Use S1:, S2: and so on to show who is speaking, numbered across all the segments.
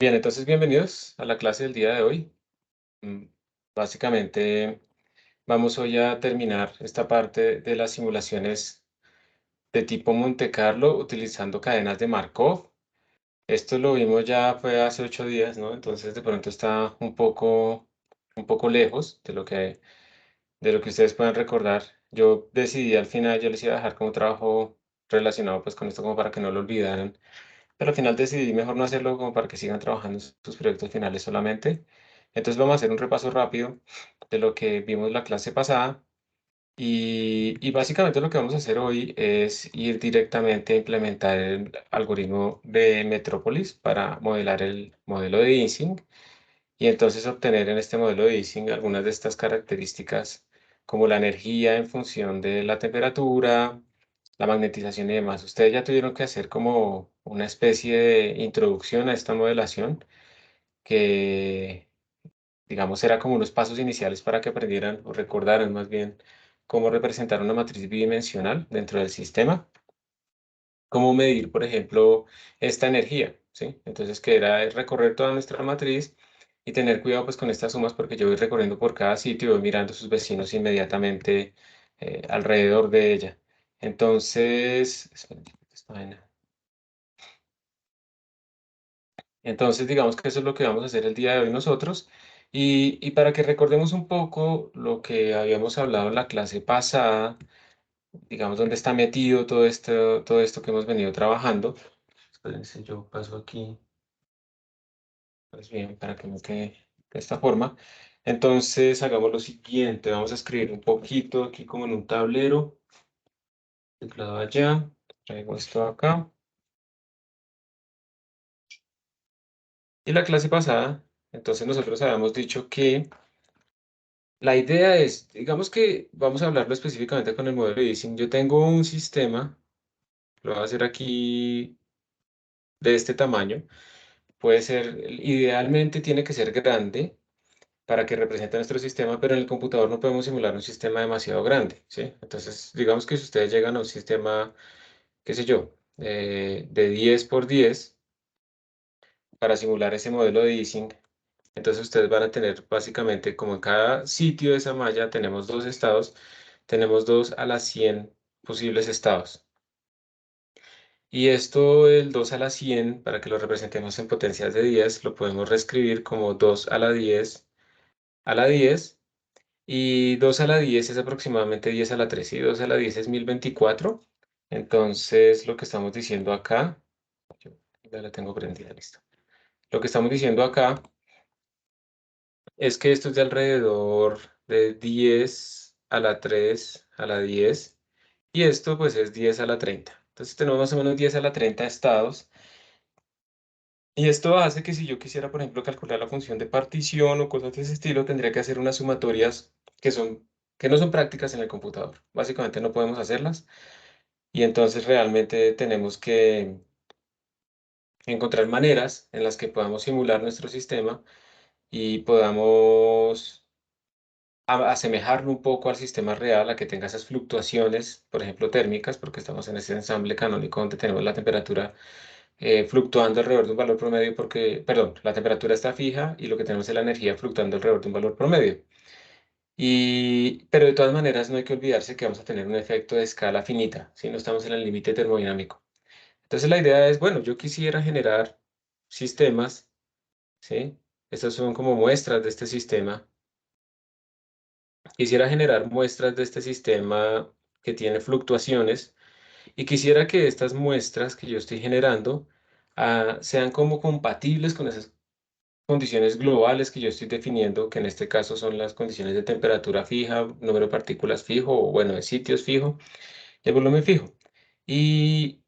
S1: Bien, entonces bienvenidos a la clase del día de hoy. Mm, Básicamente vamos hoy a terminar esta parte de las simulaciones de tipo Monte Carlo utilizando cadenas de Markov. Esto lo vimos ya fue hace 8 días, ¿no? Entonces de pronto está un poco lejos de lo que ustedes puedan recordar. Yo decidí al final, yo les iba a dejar como trabajo relacionado pues con esto como para que no lo olvidaran. Pero al final decidí mejor no hacerlo como para que sigan trabajando en sus proyectos finales solamente. Entonces vamos a hacer un repaso rápido de lo que vimos la clase pasada y básicamente lo que vamos a hacer hoy es ir directamente a implementar el algoritmo de Metrópolis para modelar el modelo de Ising y entonces obtener en este modelo de Ising algunas de estas características como la energía en función de la temperatura, la magnetización y demás. Ustedes ya tuvieron que hacer como una especie de introducción a esta modelación que, digamos, era como unos pasos iniciales para que aprendieran o recordaran más bien cómo representar una matriz bidimensional dentro del sistema, cómo medir, por ejemplo, esta energía, ¿sí? Entonces, que era recorrer toda nuestra matriz y tener cuidado pues con estas sumas porque yo voy recorriendo por cada sitio y voy mirando sus vecinos inmediatamente alrededor de ella. Entonces, espérate, esta vaina. Entonces, digamos que eso es lo que vamos a hacer el día de hoy nosotros. Y para que recordemos un poco lo que habíamos hablado en la clase pasada, digamos, dónde está metido todo esto que hemos venido trabajando. Espérense, yo paso aquí, pues bien, para que no quede de esta forma. Entonces, hagamos lo siguiente. Vamos a escribir un poquito aquí como en un tablero. Teclado allá. Traigo esto acá. Y la clase pasada, entonces nosotros habíamos dicho que la idea es, digamos que vamos a hablarlo específicamente con el modelo de Ising. Yo tengo un sistema, lo voy a hacer aquí de este tamaño. Puede ser, idealmente tiene que ser grande para que represente nuestro sistema, pero en el computador no podemos simular un sistema demasiado grande, ¿sí? Entonces, digamos que si ustedes llegan a un sistema, qué sé yo, de 10 por 10 para simular ese modelo de Ising, entonces ustedes van a tener básicamente como en cada sitio de esa malla tenemos dos estados, tenemos 2 a la 100 posibles estados. Y esto del 2 a la 100 para que lo representemos en potencias de 10 lo podemos reescribir como 2 a la 10 a la 10 y 2 a la 10 es aproximadamente 10 a la 3 y 2 a la 10 es 1024. Entonces lo que estamos diciendo acá, yo ya la tengo prendida, listo. Lo que estamos diciendo acá es que esto es de alrededor de 10 a la 3 a la 10 y esto pues es 10 a la 30. Entonces tenemos más o menos 10 a la 30 estados y esto hace que si yo quisiera, por ejemplo, calcular la función de partición o cosas de ese estilo, tendría que hacer unas sumatorias que no son prácticas en el computador. Básicamente no podemos hacerlas y entonces realmente tenemos que encontrar maneras en las que podamos simular nuestro sistema y podamos asemejarlo un poco al sistema real, a que tenga esas fluctuaciones, por ejemplo, térmicas, porque estamos en ese ensamble canónico donde tenemos la temperatura fluctuando alrededor de un valor promedio, porque, perdón, la temperatura está fija y lo que tenemos es la energía fluctuando alrededor de un valor promedio. Pero de todas maneras no hay que olvidarse que vamos a tener un efecto de escala finita, si no estamos en el límite termodinámico. Entonces la idea es, bueno, yo quisiera generar sistemas, ¿sí? Estas son como muestras de este sistema. Quisiera generar muestras de este sistema que tiene fluctuaciones y quisiera que estas muestras que yo estoy generando sean como compatibles con esas condiciones globales que yo estoy definiendo, que en este caso son las condiciones de temperatura fija, número de partículas fijo, o bueno, de sitios fijo, y el volumen fijo. Y,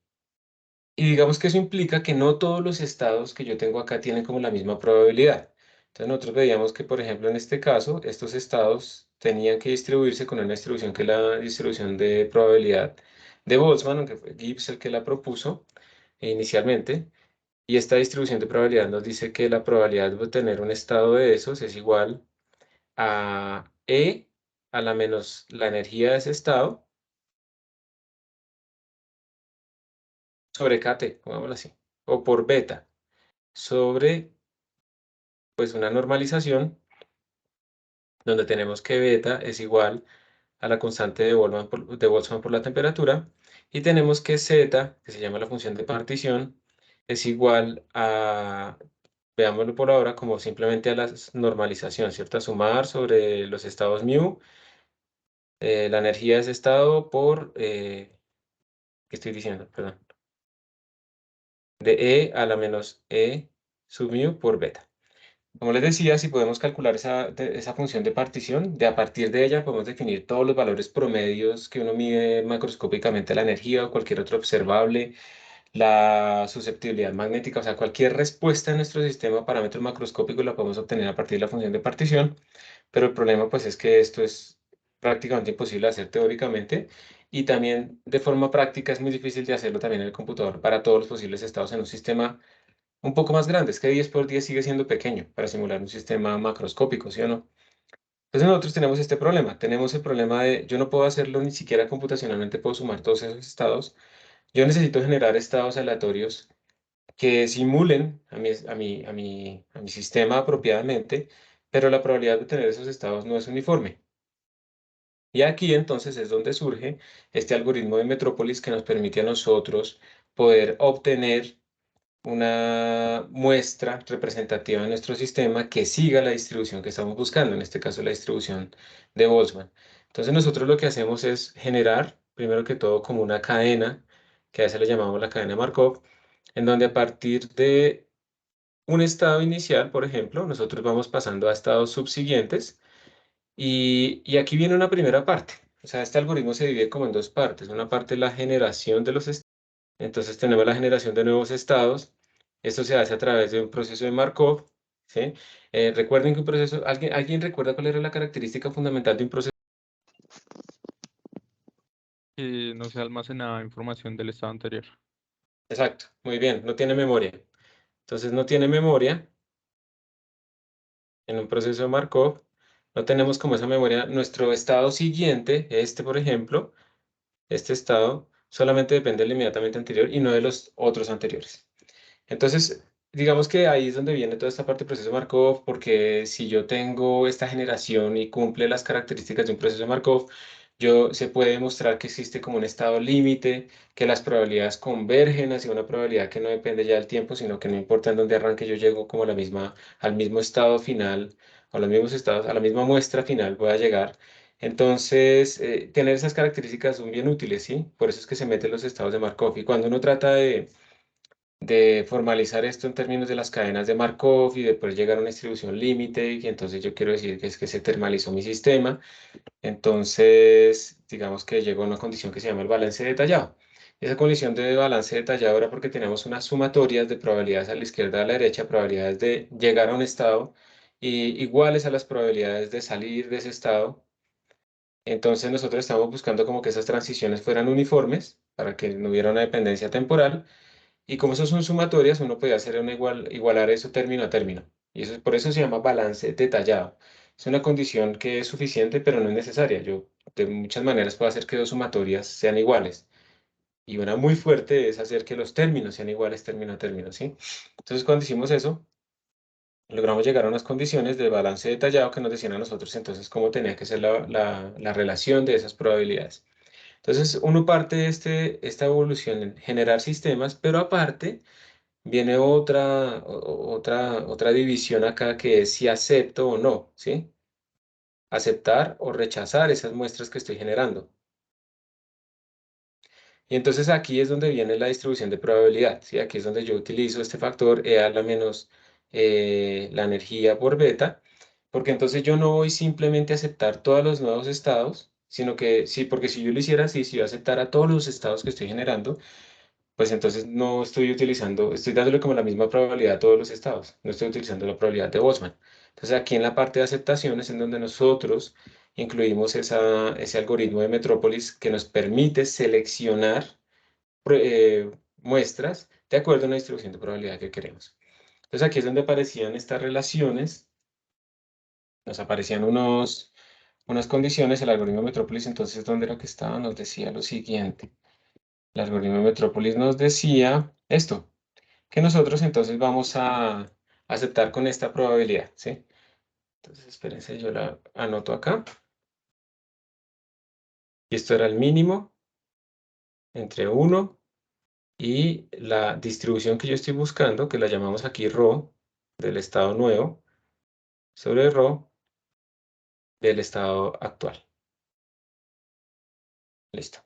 S1: y digamos que eso implica que no todos los estados que yo tengo acá tienen como la misma probabilidad. Entonces nosotros veíamos que, por ejemplo, en este caso, estos estados tenían que distribuirse con una distribución que es la distribución de probabilidad de Boltzmann, aunque fue Gibbs el que la propuso inicialmente. Y esta distribución de probabilidad nos dice que la probabilidad de obtener un estado de esos es igual a E a la menos la energía de ese estado sobre KT, pongámoslo así, o por beta, sobre pues una normalización donde tenemos que beta es igual a la constante de Boltzmann por la temperatura y tenemos que z, que se llama la función de partición, es igual a, veámoslo por ahora, como simplemente a la normalización, ¿cierto? A sumar sobre los estados mu, la energía de ese estado por, ¿qué estoy diciendo? Perdón, de E a la menos E sub mu por beta. Como les decía, si podemos calcular esa función de partición, de a partir de ella podemos definir todos los valores promedios que uno mide macroscópicamente la energía o cualquier otro observable, la susceptibilidad magnética, o sea, cualquier respuesta en nuestro sistema a parámetros macroscópicos la podemos obtener a partir de la función de partición, pero el problema pues es que esto es prácticamente imposible de hacer teóricamente y también de forma práctica es muy difícil de hacerlo también en el computador para todos los posibles estados en un sistema un poco más grande. Es que 10 por 10 sigue siendo pequeño para simular un sistema macroscópico, ¿sí o no? Entonces nosotros tenemos este problema. Tenemos el problema de yo no puedo hacerlo ni siquiera computacionalmente, puedo sumar todos esos estados. Yo necesito generar estados aleatorios que simulen a mi sistema apropiadamente, pero la probabilidad de tener esos estados no es uniforme. Y aquí entonces es donde surge este algoritmo de Metrópolis que nos permite a nosotros poder obtener una muestra representativa de nuestro sistema que siga la distribución que estamos buscando, en este caso la distribución de Boltzmann. Entonces nosotros lo que hacemos es generar, primero que todo, como una cadena, que a veces le llamamos la cadena Markov, en donde a partir de un estado inicial, por ejemplo, nosotros vamos pasando a estados subsiguientes y aquí viene una primera parte. O sea, este algoritmo se divide como en dos partes. Una parte es la generación de los estados. Entonces tenemos la generación de nuevos estados. Esto se hace a través de un proceso de Markov, ¿sí? Recuerden que un proceso, ¿alguien recuerda cuál era la característica fundamental de un proceso?
S2: Que no se almacenaba información del estado anterior.
S1: Exacto, muy bien, no tiene memoria. Entonces no tiene memoria en un proceso de Markov. No tenemos como esa memoria. Nuestro estado siguiente, este por ejemplo, este estado, solamente depende del inmediatamente anterior y no de los otros anteriores. Entonces, digamos que ahí es donde viene toda esta parte del proceso Markov, porque si yo tengo esta generación y cumple las características de un proceso Markov, se puede demostrar que existe como un estado límite, que las probabilidades convergen hacia una probabilidad que no depende ya del tiempo, sino que no importa en dónde arranque, yo llego como a al mismo estado final, a los mismos estados, a la misma muestra final voy a llegar. Entonces, tener esas características son bien útiles, ¿sí? Por eso es que se meten los estados de Markov. Y cuando uno trata de formalizar esto en términos de las cadenas de Markov y después llegar a una distribución límite, y entonces yo quiero decir que es que se termalizó mi sistema, entonces digamos que llegó a una condición que se llama el balance detallado. Esa condición de balance detallado era porque teníamos unas sumatorias de probabilidades a la izquierda y a la derecha, probabilidades de llegar a un estado y iguales a las probabilidades de salir de ese estado. Entonces nosotros estamos buscando como que esas transiciones fueran uniformes para que no hubiera una dependencia temporal y como eso son sumatorias, uno puede hacer igualar eso término a término. Y por eso se llama balance detallado. Es una condición que es suficiente, pero no es necesaria. Yo de muchas maneras puedo hacer que dos sumatorias sean iguales. Y una muy fuerte es hacer que los términos sean iguales término a término, ¿sí? Entonces, cuando hicimos eso, logramos llegar a unas condiciones de balance detallado que nos decían a nosotros entonces cómo tenía que ser la relación de esas probabilidades. Entonces, uno parte de esta evolución en generar sistemas, pero aparte viene otra división acá que es si acepto o no, ¿sí? Aceptar o rechazar esas muestras que estoy generando. Y entonces aquí es donde viene la distribución de probabilidad, ¿sí? Aquí es donde yo utilizo este factor E a la menos la energía por beta, porque entonces yo no voy simplemente a aceptar todos los nuevos estados, sino que sí, porque si yo lo hiciera así, si yo aceptara todos los estados que estoy generando, pues entonces no estoy utilizando, estoy dándole como la misma probabilidad a todos los estados, no estoy utilizando la probabilidad de Boltzmann. Entonces aquí en la parte de aceptación es en donde nosotros incluimos ese algoritmo de Metrópolis que nos permite seleccionar muestras de acuerdo a una distribución de probabilidad que queremos. Entonces aquí es donde aparecían estas relaciones, nos aparecían unas condiciones, el algoritmo de Metrópolis entonces, ¿dónde era que estaba? Nos decía lo siguiente. El algoritmo de Metrópolis nos decía esto, que nosotros entonces vamos aceptar con esta probabilidad, ¿sí? Entonces, espérense, yo la anoto acá. Y esto era el mínimo entre 1 y la distribución que yo estoy buscando, que la llamamos aquí ρ del estado nuevo, sobre ρ del estado actual. Listo.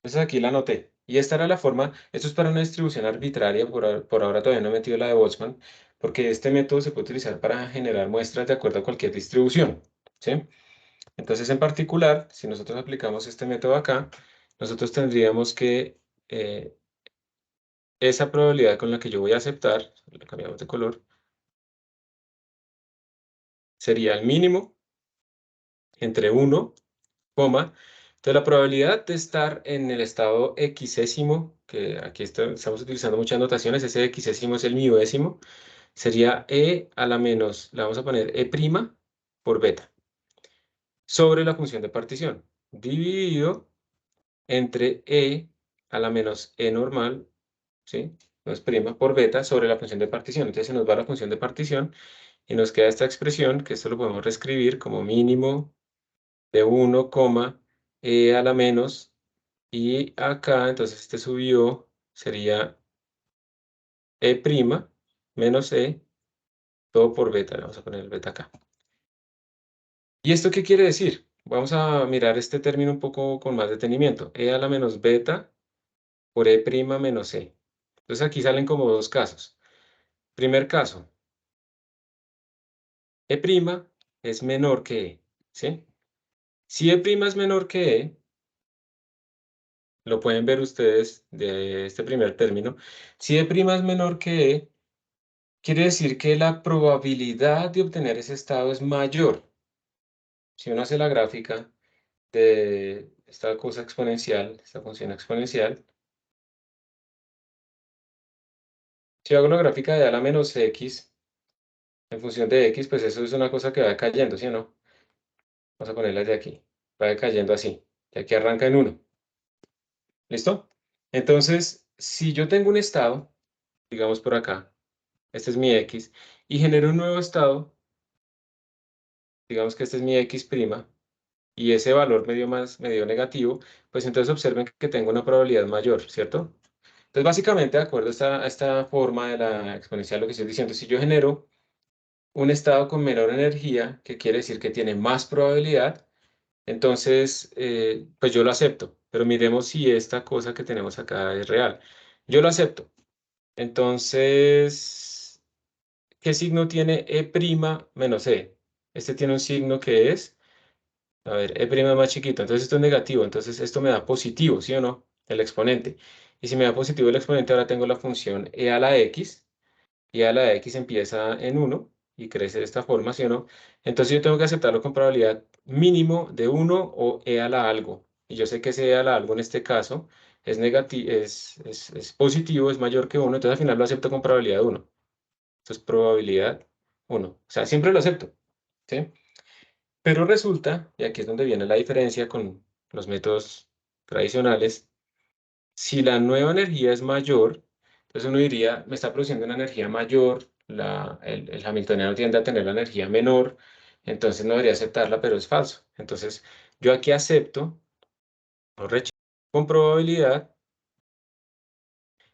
S1: Entonces aquí la anoté. Y esta era la forma, esto es para una distribución arbitraria, por ahora todavía no he metido la de Boltzmann, porque este método se puede utilizar para generar muestras de acuerdo a cualquier distribución, ¿sí? Entonces, en particular, si nosotros aplicamos este método acá, nosotros tendríamos que esa probabilidad con la que yo voy a aceptar, la cambiamos de color, sería el mínimo entre 1, coma. Entonces, la probabilidad de estar en el estado xésimo, que aquí estamos utilizando muchas notaciones, ese xésimo es el miudécimo, sería e a la menos, le vamos a poner e' por beta, sobre la función de partición, dividido entre e a la menos e normal, ¿sí? No es prima, por beta sobre la función de partición. Entonces se nos va la función de partición y nos queda esta expresión, que esto lo podemos reescribir como mínimo de 1, e a la menos, y acá, entonces este subió, sería e' menos e, todo por beta. Le vamos a poner el beta acá. ¿Y esto qué quiere decir? Vamos a mirar este término un poco con más detenimiento. E a la menos beta por e' menos e. Entonces aquí salen como dos casos. Primer caso, e' es menor que e, ¿sí? Si e' es menor que e, lo pueden ver ustedes de este primer término. Si e' es menor que e, quiere decir que la probabilidad de obtener ese estado es mayor. Si uno hace la gráfica de esta cosa exponencial, esta función exponencial, si hago la gráfica de a la menos x en función de x, pues eso es una cosa que va cayendo, ¿sí o no? Vamos a ponerla de aquí. Va cayendo así. Y aquí arranca en 1. ¿Listo? Entonces, si yo tengo un estado, digamos por acá, este es mi x, y genero un nuevo estado, digamos que este es mi x', y ese valor me dio negativo, pues entonces observen que tengo una probabilidad mayor, ¿cierto? Entonces, básicamente, de acuerdo a esta forma de la exponencial, lo que estoy diciendo, si yo genero un estado con menor energía, que quiere decir que tiene más probabilidad, entonces, pues yo lo acepto, pero miremos si esta cosa que tenemos acá es real. Yo lo acepto. Entonces, ¿qué signo tiene e' menos e? Este tiene un signo que es, a ver, e' es más chiquito, entonces esto es negativo, entonces esto me da positivo, ¿sí o no? El exponente. Y si me da positivo el exponente, ahora tengo la función e a la x, y a la x empieza en 1 y crece de esta forma, ¿sí o no? Entonces yo tengo que aceptarlo con probabilidad mínimo de 1 o e a la algo. Y yo sé que ese e a la algo en este caso es negativo, es positivo, es mayor que 1, entonces al final lo acepto con probabilidad 1. Esto es probabilidad 1. O sea, siempre lo acepto, ¿sí? Pero resulta, y aquí es donde viene la diferencia con los métodos tradicionales, si la nueva energía es mayor, entonces uno diría, me está produciendo una energía mayor, el hamiltoniano tiende a tener la energía menor, entonces no debería aceptarla, pero es falso. Entonces yo aquí acepto o rechazo con probabilidad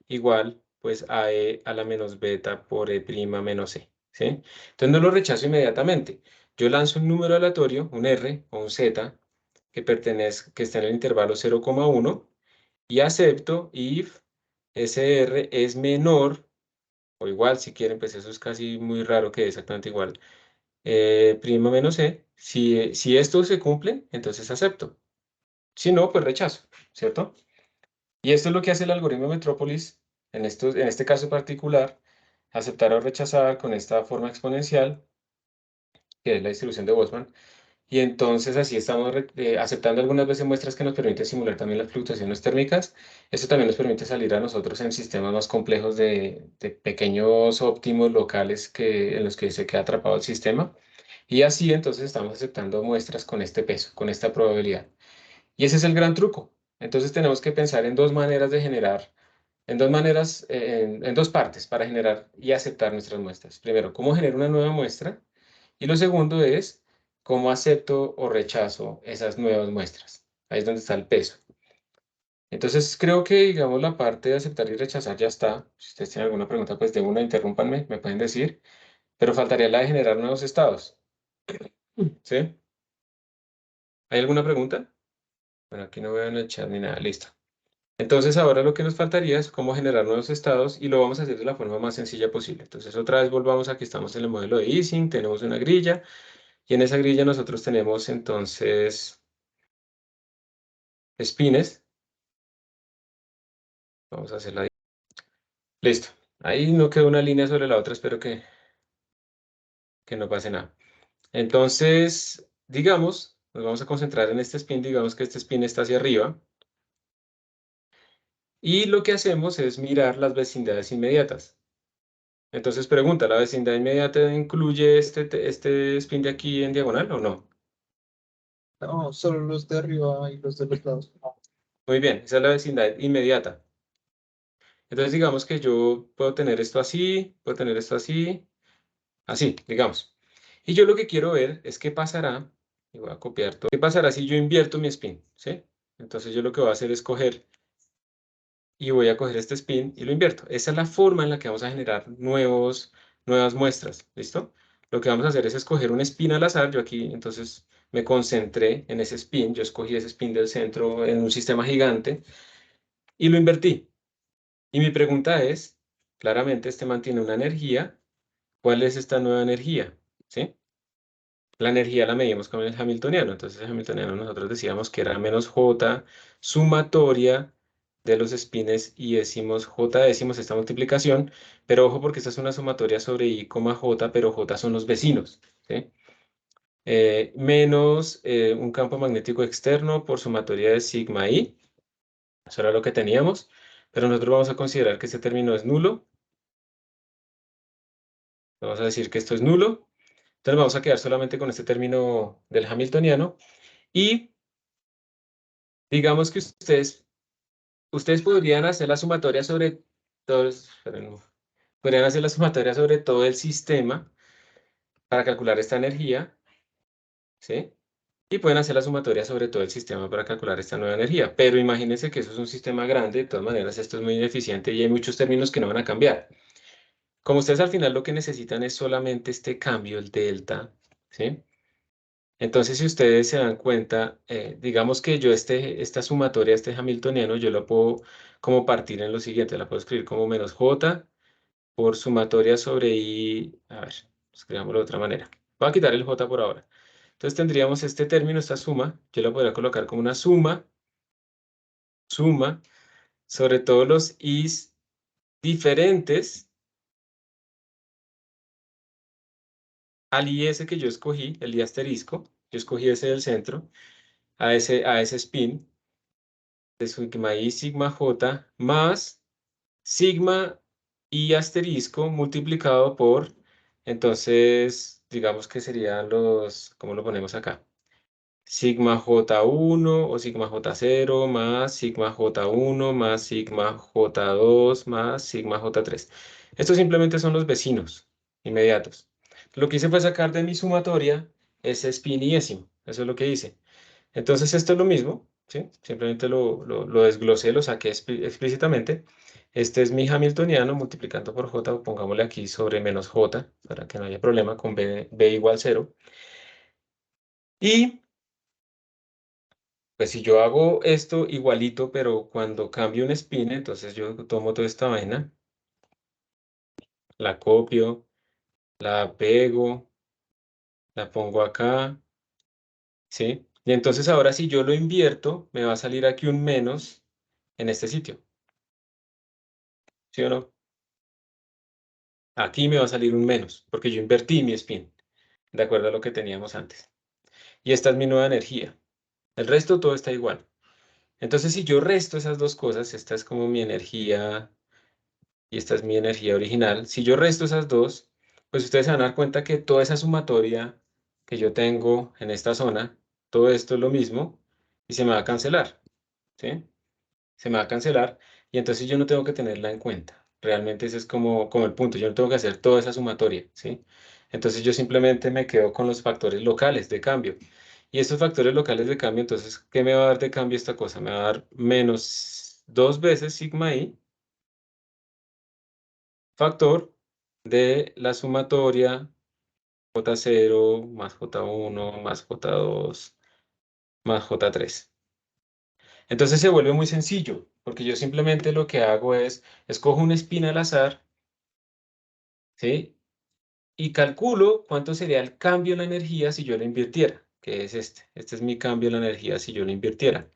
S1: igual pues a e a la menos beta por e' menos e, ¿sí? Entonces no lo rechazo inmediatamente. Yo lanzo un número aleatorio, un r o un z, que está en el intervalo 0,1 y acepto if ese r es menor o igual, si quieren, pues eso es casi muy raro que es exactamente igual, prima menos e. Si esto se cumple, entonces acepto. Si no, pues rechazo, ¿cierto? Y esto es lo que hace el algoritmo de Metrópolis, en este caso particular, aceptar o rechazar con esta forma exponencial, que es la distribución de Boltzmann. Y entonces así estamos aceptando algunas veces muestras que nos permiten simular también las fluctuaciones térmicas. Esto también nos permite salir a nosotros en sistemas más complejos de pequeños óptimos locales en los que se queda atrapado el sistema. Y así entonces estamos aceptando muestras con este peso, con esta probabilidad. Y ese es el gran truco. Entonces tenemos que pensar en dos maneras de generar en dos maneras, en dos partes para generar y aceptar nuestras muestras. Primero, cómo genero una nueva muestra y lo segundo es cómo acepto o rechazo esas nuevas muestras. Ahí es donde está el peso. Entonces, creo que, digamos, la parte de aceptar y rechazar ya está. Si ustedes tienen alguna pregunta, pues de una, interrúmpanme, me pueden decir. Pero faltaría la de generar nuevos estados. ¿Sí? ¿Hay alguna pregunta? Bueno, aquí no veo en el chat ni nada. Listo. Entonces, ahora lo que nos faltaría es cómo generar nuevos estados y lo vamos a hacer de la forma más sencilla posible. Entonces, otra vez volvamos a que estamos en el modelo de Ising, tenemos una grilla y en esa grilla nosotros tenemos entonces spines. Vamos a hacerla. Listo. Ahí no quedó una línea sobre la otra, espero que no pase nada. Entonces, digamos, nos vamos a concentrar en este spin, digamos que este spin está hacia arriba. Y lo que hacemos es mirar las vecindades inmediatas. Entonces pregunta, ¿la vecindad inmediata incluye este spin de aquí en diagonal o no?
S3: No, solo los de arriba y los de los lados.
S1: Muy bien, esa es la vecindad inmediata. Entonces digamos que yo puedo tener esto así, puedo tener esto así, así, digamos. Y yo lo que quiero ver es qué pasará, y voy a copiar todo, qué pasará si yo invierto mi spin, ¿sí? Entonces yo lo que voy a hacer es coger y voy a coger este spin y lo invierto. Esa es la forma en la que vamos a generar nuevas muestras, ¿listo? Lo que vamos a hacer es escoger un spin al azar. Yo aquí entonces me concentré en ese spin, yo escogí ese spin del centro en un sistema gigante y lo invertí. Y mi pregunta es, claramente este mantiene una energía, ¿cuál es esta nueva energía? ¿Sí? La energía la medimos con el hamiltoniano. Entonces, el hamiltoniano nosotros decíamos que era menos j sumatoria de los espines y decimos j decimos esta multiplicación, pero ojo porque esta es una sumatoria sobre i, j, pero j son los vecinos, ¿sí? Menos un campo magnético externo por sumatoria de sigma i. Eso era lo que teníamos, pero nosotros vamos a considerar que este término es nulo. Vamos a decir que esto es nulo. Entonces vamos a quedar solamente con este término del hamiltoniano y digamos que ustedes podrían hacer la sumatoria sobre todos, esperen, no, podrían hacer la sumatoria sobre todo el sistema para calcular esta energía, ¿sí? Y pueden hacer la sumatoria sobre todo el sistema para calcular esta nueva energía. Pero imagínense que eso es un sistema grande, de todas maneras esto es muy ineficiente y hay muchos términos que no van a cambiar. Como ustedes al final lo que necesitan es solamente este cambio, el delta, ¿sí? Entonces, si ustedes se dan cuenta, digamos que yo esta sumatoria, este hamiltoniano, yo lo puedo como partir en lo siguiente, la puedo escribir como menos j por sumatoria sobre i, a ver, escribámoslo de otra manera. Voy a quitar el j por ahora. Entonces tendríamos este término, esta suma, yo la podría colocar como una suma sobre todos los i's diferentes al i ese que yo escogí, el i asterisco, yo escogí ese del centro, a ese spin de sigma i sigma j más sigma i asterisco multiplicado por, entonces, digamos que serían ¿cómo lo ponemos acá? Sigma J1 o sigma J0 más sigma J1 más sigma J2 más sigma J3. Estos simplemente son los vecinos inmediatos. Lo que hice fue sacar de mi sumatoria ese spin y décimo. Eso es lo que hice. Entonces esto es lo mismo, ¿sí? Simplemente lo desglosé, lo saqué explícitamente. Este es mi hamiltoniano multiplicando por j, pongámosle aquí sobre menos j, para que no haya problema con b igual 0. Y pues si yo hago esto igualito, pero cuando cambio un spin, entonces yo tomo toda esta vaina, la copio, la pego, la pongo acá, ¿sí? Y entonces ahora si yo lo invierto, me va a salir aquí un menos en este sitio, ¿sí o no? Aquí me va a salir un menos, porque yo invertí mi spin, de acuerdo a lo que teníamos antes. Y esta es mi nueva energía. El resto todo está igual. Entonces, si yo resto esas dos cosas, esta es como mi energía y esta es mi energía original. Si yo resto esas dos, pues ustedes se van a dar cuenta que toda esa sumatoria que yo tengo en esta zona, todo esto es lo mismo y se me va a cancelar, ¿sí? Se me va a cancelar. y entonces yo no tengo que tenerla en cuenta. Realmente ese es como el punto. Yo no tengo que hacer toda esa sumatoria, ¿sí? Entonces yo simplemente me quedo con los factores locales de cambio. Y estos factores locales de cambio, entonces, ¿qué me va a dar de cambio esta cosa? Me va a dar menos 2 veces sigma i, factor de la sumatoria J0 más J1 más J2 más J3. Entonces se vuelve muy sencillo, porque yo simplemente lo que hago es, escojo una espina al azar, ¿sí? Y calculo cuánto sería el cambio en la energía si yo lo invirtiera, que es este. Este es mi cambio en la energía si yo lo invirtiera.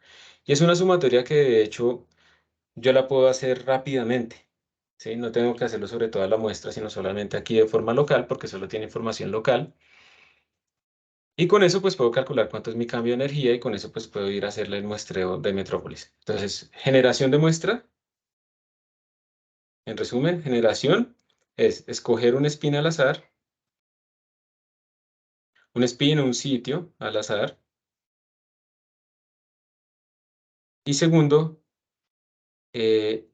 S1: Y es una sumatoria que de hecho yo la puedo hacer rápidamente, ¿sí? No tengo que hacerlo sobre toda la muestra, sino solamente aquí de forma local, porque solo tiene información local. Y con eso pues puedo calcular cuánto es mi cambio de energía y con eso pues puedo ir a hacerle el muestreo de Metrópolis. Entonces, generación de muestra, en resumen, generación es escoger un spin al azar, un spin o un sitio al azar. Y segundo, eh,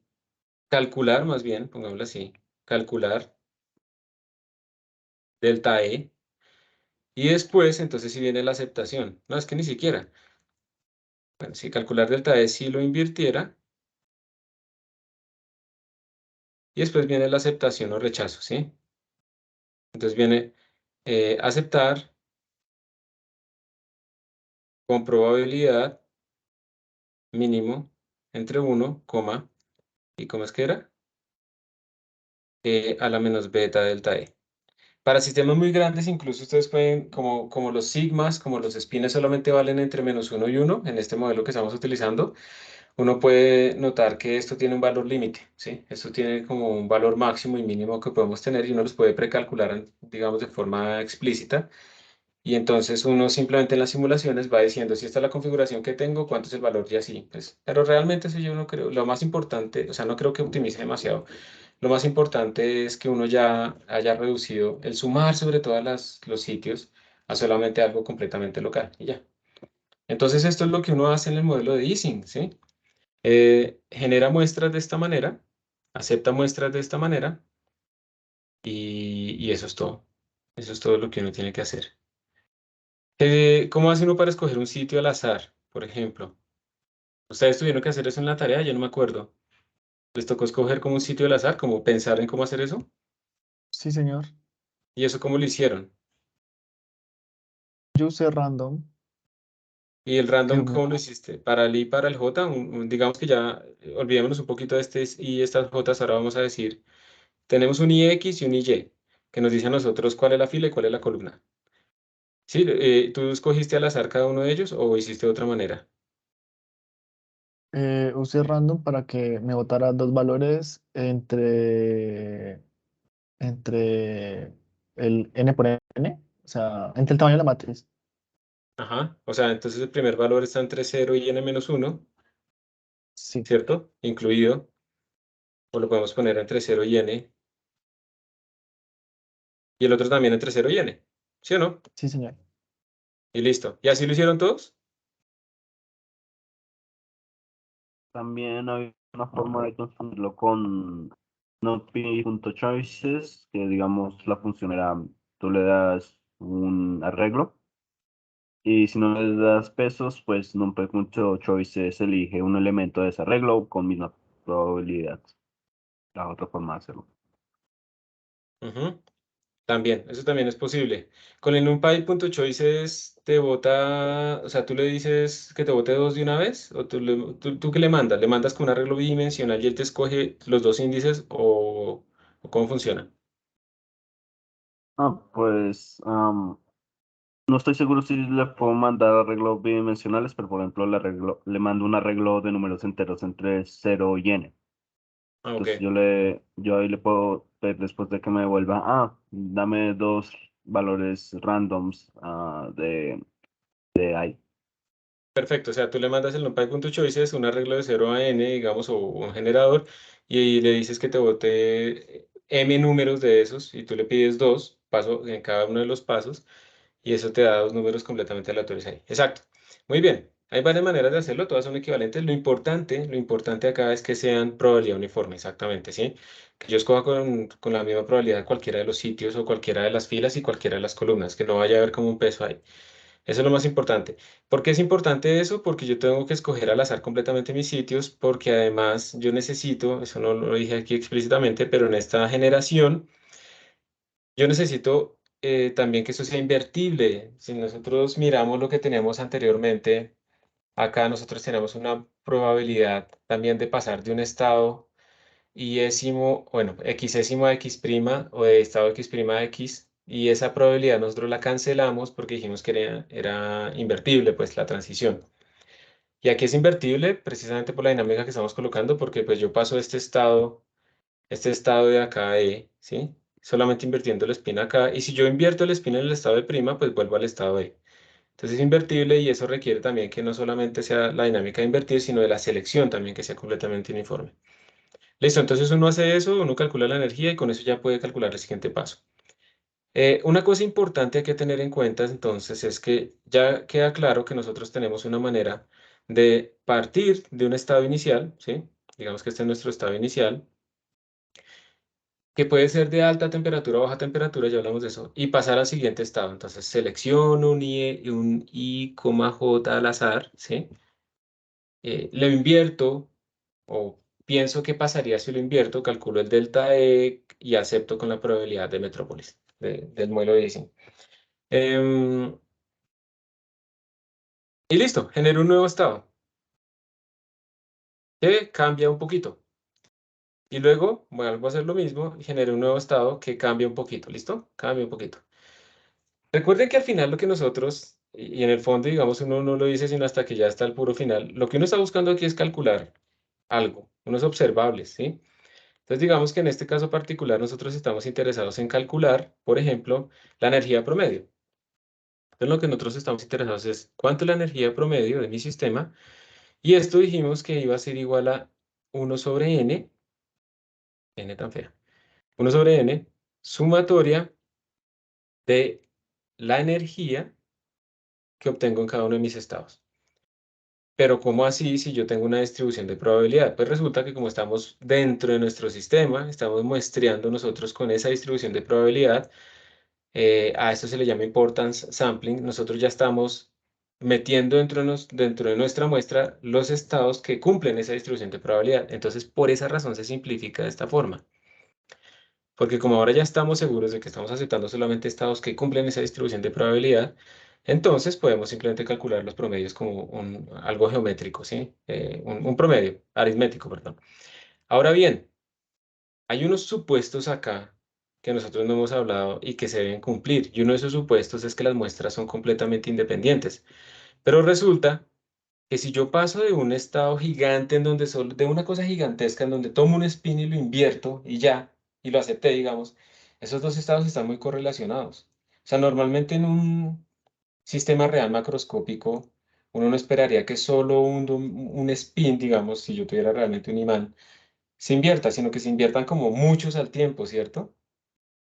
S1: calcular más bien, pongámoslo así, calcular delta E. Y después, entonces, si viene la aceptación. No, es que ni siquiera. Bueno, si calcular delta E si lo invirtiera. Y después viene la aceptación o rechazo, ¿sí? Entonces viene aceptar con probabilidad mínimo entre 1, coma, ¿y cómo es que era? A la menos beta delta E. Para sistemas muy grandes, incluso ustedes pueden, como los sigmas, como los espines solamente valen entre -1 y 1 en este modelo que estamos utilizando, uno puede notar que esto tiene un valor límite, ¿sí? Esto tiene como un valor máximo y mínimo que podemos tener y uno los puede precalcular, digamos, de forma explícita. Y entonces uno simplemente en las simulaciones va diciendo si esta es la configuración que tengo, cuánto es el valor y así. Pues, pero realmente eso yo no creo, lo más importante, o sea, no creo que optimice demasiado. Lo más importante es que uno ya haya reducido el sumar sobre todos los sitios a solamente algo completamente local y ya. Entonces esto es lo que uno hace en el modelo de Ising, ¿sí? Genera muestras de esta manera, acepta muestras de esta manera y eso es todo. Eso es todo lo que uno tiene que hacer. ¿Cómo hace uno para escoger un sitio al azar, por ejemplo? Ustedes tuvieron que hacer eso en la tarea, yo no me acuerdo. ¿Les tocó escoger como un sitio al azar, como pensar en cómo hacer eso?
S3: Sí, señor.
S1: ¿Y eso cómo lo hicieron?
S3: Yo usé random,
S1: ¿Y el
S3: que
S1: random
S3: es muy...
S1: cómo lo hiciste? ¿Para el I, para el J? Digamos que ya olvidémonos un poquito de este y estas J, ahora vamos a decir, tenemos un IX y un IY, que nos dice a nosotros cuál es la fila y cuál es la columna. ¿Sí? ¿Tú escogiste al azar cada uno de ellos o hiciste de otra manera?
S3: Usé random para que me botara dos valores entre el n por n, o sea, entre el tamaño de la matriz.
S1: Ajá. O sea, entonces el primer valor está entre 0 y n-1,
S3: Sí,
S1: ¿cierto? Incluido. O lo podemos poner entre 0 y n. Y el otro también entre 0 y n. ¿Sí o no?
S3: sí, señor.
S1: Y listo. ¿Y así lo hicieron todos?
S4: También hay una forma de construirlo con NotPy.choices, que digamos la función era, tú le das un arreglo y si no le das pesos, pues NumPy.choices elige un elemento de ese arreglo con misma probabilidad. La otra forma de hacerlo.
S1: Ujú. También, eso también es posible. Con el NumPy.choices te bota, o sea, tú le dices que te bote dos de una vez, o tú qué le mandas, le mandas con un arreglo bidimensional y él te escoge los dos índices o cómo funciona.
S4: Pues no estoy seguro si le puedo mandar arreglos bidimensionales, pero por ejemplo le mando un arreglo de números enteros entre 0 y n.
S1: Ah,
S4: Entonces
S1: ok.
S4: yo ahí le puedo ver después de que me devuelva, dame dos valores randoms de ahí.
S1: Perfecto, o sea, tú le mandas el NumPy.choices, un arreglo de 0 a n, digamos, o un generador, y le dices que te bote m números de esos, y tú le pides dos pasos en cada uno de los pasos, y eso te da dos números completamente aleatorios ahí. Exacto. Muy bien. Hay varias maneras de hacerlo, todas son equivalentes. Lo importante acá es que sean probabilidad uniforme, exactamente, ¿sí? Que yo escoja con la misma probabilidad cualquiera de los sitios o cualquiera de las filas y cualquiera de las columnas, que no vaya a haber como un peso ahí. Eso es lo más importante. ¿Por qué es importante eso? Porque yo tengo que escoger al azar completamente mis sitios, porque además yo necesito, eso no lo dije aquí explícitamente, pero en esta generación yo necesito también que eso sea invertible. Si nosotros miramos lo que teníamos anteriormente, acá nosotros tenemos una probabilidad también de pasar de un estado yésimo, bueno, xésimo a x' o de estado x' a x, y esa probabilidad nosotros la cancelamos porque dijimos que era invertible, pues la transición. Y aquí es invertible precisamente por la dinámica que estamos colocando, porque pues yo paso este estado de acá de, ¿sí? Solamente invirtiendo el spin acá, y si yo invierto el spin en el estado de prima, pues vuelvo al estado de. Entonces es invertible y eso requiere también que no solamente sea la dinámica de invertir, sino de la selección también que sea completamente uniforme. Listo, entonces uno hace eso, uno calcula la energía y con eso ya puede calcular el siguiente paso. Una cosa importante que tener en cuenta entonces es que ya queda claro que nosotros tenemos una manera de partir de un estado inicial, ¿sí? Digamos que este es nuestro estado inicial, que puede ser de alta temperatura o baja temperatura, ya hablamos de eso, y pasar al siguiente estado. Entonces selecciono un I, J al azar, ¿sí? Lo invierto o pienso qué pasaría si lo invierto, calculo el delta E y acepto con la probabilidad de Metrópolis, del modelo de Ising. Y listo, genero un nuevo estado que cambia un poquito. Y luego vuelvo a hacer lo mismo y genero un nuevo estado que cambia un poquito. ¿Listo? Cambia un poquito. Recuerden que al final lo que nosotros, y en el fondo, digamos, uno no lo dice sino hasta que ya está el puro final, lo que uno está buscando aquí es calcular algo, unos observables, ¿sí? Entonces, digamos que en este caso particular nosotros estamos interesados en calcular, por ejemplo, la energía promedio. Entonces, lo que nosotros estamos interesados es cuánto es la energía promedio de mi sistema, y esto dijimos que iba a ser igual a 1/n, n tan fea, 1/n, sumatoria de la energía que obtengo en cada uno de mis estados. Pero ¿cómo así si yo tengo una distribución de probabilidad? Pues resulta que como estamos dentro de nuestro sistema, estamos muestreando nosotros con esa distribución de probabilidad, a esto se le llama importance sampling, nosotros ya estamos metiendo dentro de nuestra muestra los estados que cumplen esa distribución de probabilidad. Entonces, por esa razón se simplifica de esta forma. Porque como ahora ya estamos seguros de que estamos aceptando solamente estados que cumplen esa distribución de probabilidad, entonces podemos simplemente calcular los promedios como algo geométrico, ¿sí? Un promedio, aritmético, perdón. Ahora bien, hay unos supuestos acá que nosotros no hemos hablado y que se deben cumplir. Y uno de esos supuestos es que las muestras son completamente independientes. Pero resulta que si yo paso de un estado gigante en donde solo, de una cosa gigantesca en donde tomo un spin y lo invierto y ya, y lo acepté, digamos, esos dos estados están muy correlacionados. O sea, normalmente en un sistema real macroscópico, uno no esperaría que solo un spin, digamos, si yo tuviera realmente un imán, se invierta, sino que se inviertan como muchos al tiempo, ¿cierto?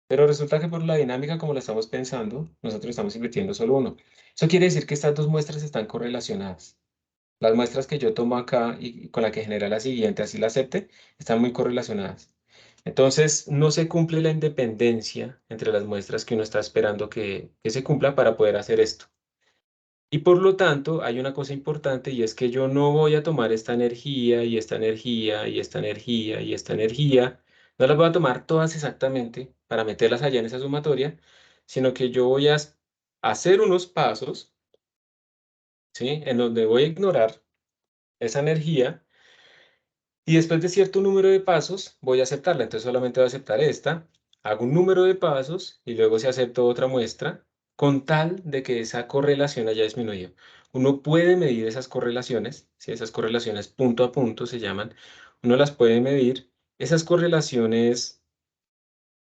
S1: Pero resulta que por la dinámica como la estamos pensando, nosotros estamos invirtiendo solo uno. Eso quiere decir que estas dos muestras están correlacionadas. Las muestras que yo tomo acá y con la que genera la siguiente, así la acepte, están muy correlacionadas. Entonces, no se cumple la independencia entre las muestras que uno está esperando que se cumpla para poder hacer esto. Y por lo tanto, hay una cosa importante y es que yo no voy a tomar esta energía y esta energía y esta energía y esta energía, no las voy a tomar todas exactamente para meterlas allá en esa sumatoria, sino que yo voy a hacer unos pasos, ¿sí? En donde voy a ignorar esa energía y después de cierto número de pasos voy a aceptarla. Entonces solamente voy a aceptar esta, hago un número de pasos y luego si acepto otra muestra con tal de que esa correlación haya disminuido. Uno puede medir esas correlaciones, si esas correlaciones punto a punto se llaman, uno las puede medir. Esas correlaciones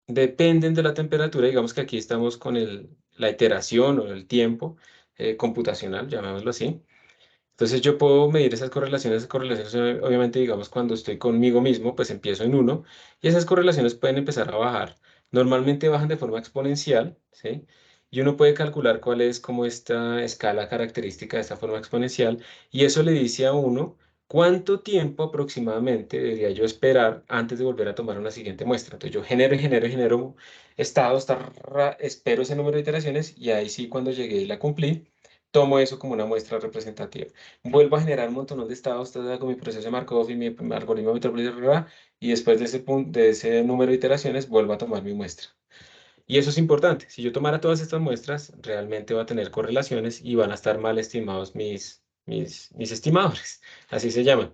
S1: dependen de la temperatura, digamos que aquí estamos con la iteración o el tiempo computacional, llamémoslo así. Entonces yo puedo medir esas correlaciones obviamente digamos cuando estoy conmigo mismo, pues empiezo en uno y esas correlaciones pueden empezar a bajar. Normalmente bajan de forma exponencial, ¿sí? y uno puede calcular cuál es como esta escala característica de esta forma exponencial, y eso le dice a uno cuánto tiempo aproximadamente debería yo esperar antes de volver a tomar una siguiente muestra. Entonces yo genero y genero y genero estados, espero ese número de iteraciones, y ahí sí, cuando llegué y la cumplí, tomo eso como una muestra representativa. Vuelvo a generar un montón de estados, hago mi proceso de Markov y mi algoritmo de Metrópolis, y después de ese punto, de ese número de iteraciones, vuelvo a tomar mi muestra. Y eso es importante. Si yo tomara todas estas muestras, realmente va a tener correlaciones y van a estar mal estimados mis estimadores, así se llaman.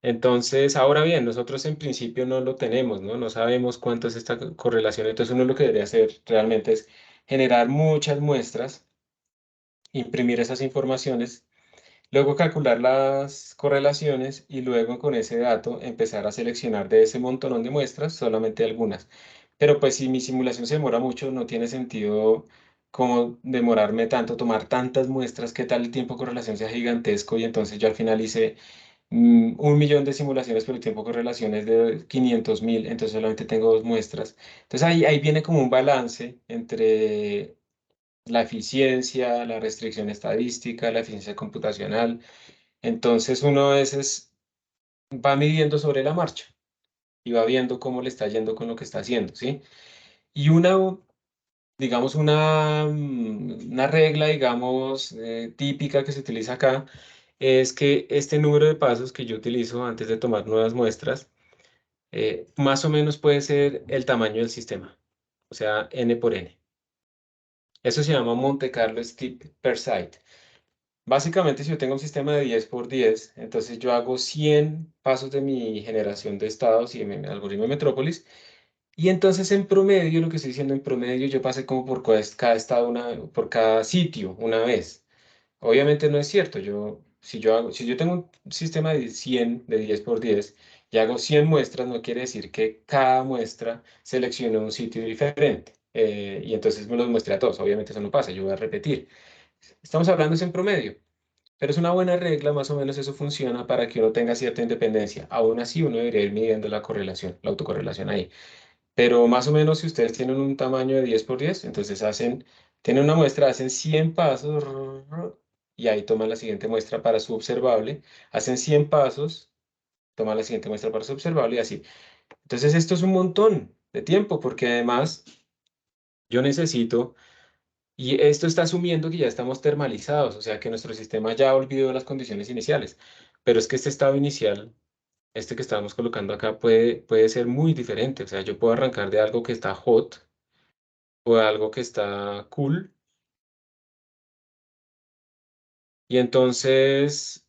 S1: Entonces, ahora bien, nosotros en principio no lo tenemos, ¿no? No sabemos cuánto es esta correlación. Entonces, uno lo que debería hacer realmente es generar muchas muestras, imprimir esas informaciones, luego calcular las correlaciones y luego con ese dato empezar a seleccionar de ese montón de muestras solamente algunas. Pero pues si mi simulación se demora mucho, no tiene sentido como demorarme tanto, tomar tantas muestras, que tal el tiempo de correlación sea gigantesco, y entonces yo al final hice 1 millón de simulaciones, pero el tiempo de correlación es de 500.000, entonces solamente tengo 2 muestras. Entonces ahí viene como un balance entre la eficiencia, la restricción estadística, la eficiencia computacional. Entonces uno a veces va midiendo sobre la marcha y va viendo cómo le está yendo con lo que está haciendo, ¿sí? Y digamos, una regla, digamos, típica que se utiliza acá es que este número de pasos que yo utilizo antes de tomar nuevas muestras, más o menos puede ser el tamaño del sistema, o sea, n por n. Eso se llama Monte Carlo Steep per site. Básicamente, si yo tengo un sistema de 10 por 10, entonces yo hago 100 pasos de mi generación de estados y de mi algoritmo de Metrópolis, y entonces en promedio, lo que estoy diciendo en promedio, yo pasé como por cada estado, por cada sitio una vez. Obviamente no es cierto. Si yo tengo un sistema de 100, de 10 por 10, y hago 100 muestras, no quiere decir que cada muestra seleccione un sitio diferente. Y entonces me los muestre a todos. Obviamente eso no pasa, yo voy a repetir. Estamos hablando es en promedio, pero es una buena regla, más o menos eso funciona para que uno tenga cierta independencia. Aún así, uno debería ir midiendo la correlación, la autocorrelación ahí. Pero más o menos, si ustedes tienen un tamaño de 10 por 10, entonces tienen una muestra, hacen 100 pasos, y ahí toman la siguiente muestra para su observable, hacen 100 pasos, toman la siguiente muestra para su observable, y así. Entonces esto es un montón de tiempo, porque además yo necesito, y esto está asumiendo que ya estamos termalizados, o sea que nuestro sistema ya olvidó las condiciones iniciales, pero es que este estado inicial, este que estamos colocando acá, puede ser muy diferente. O sea, yo puedo arrancar de algo que está hot o de algo que está cool, y entonces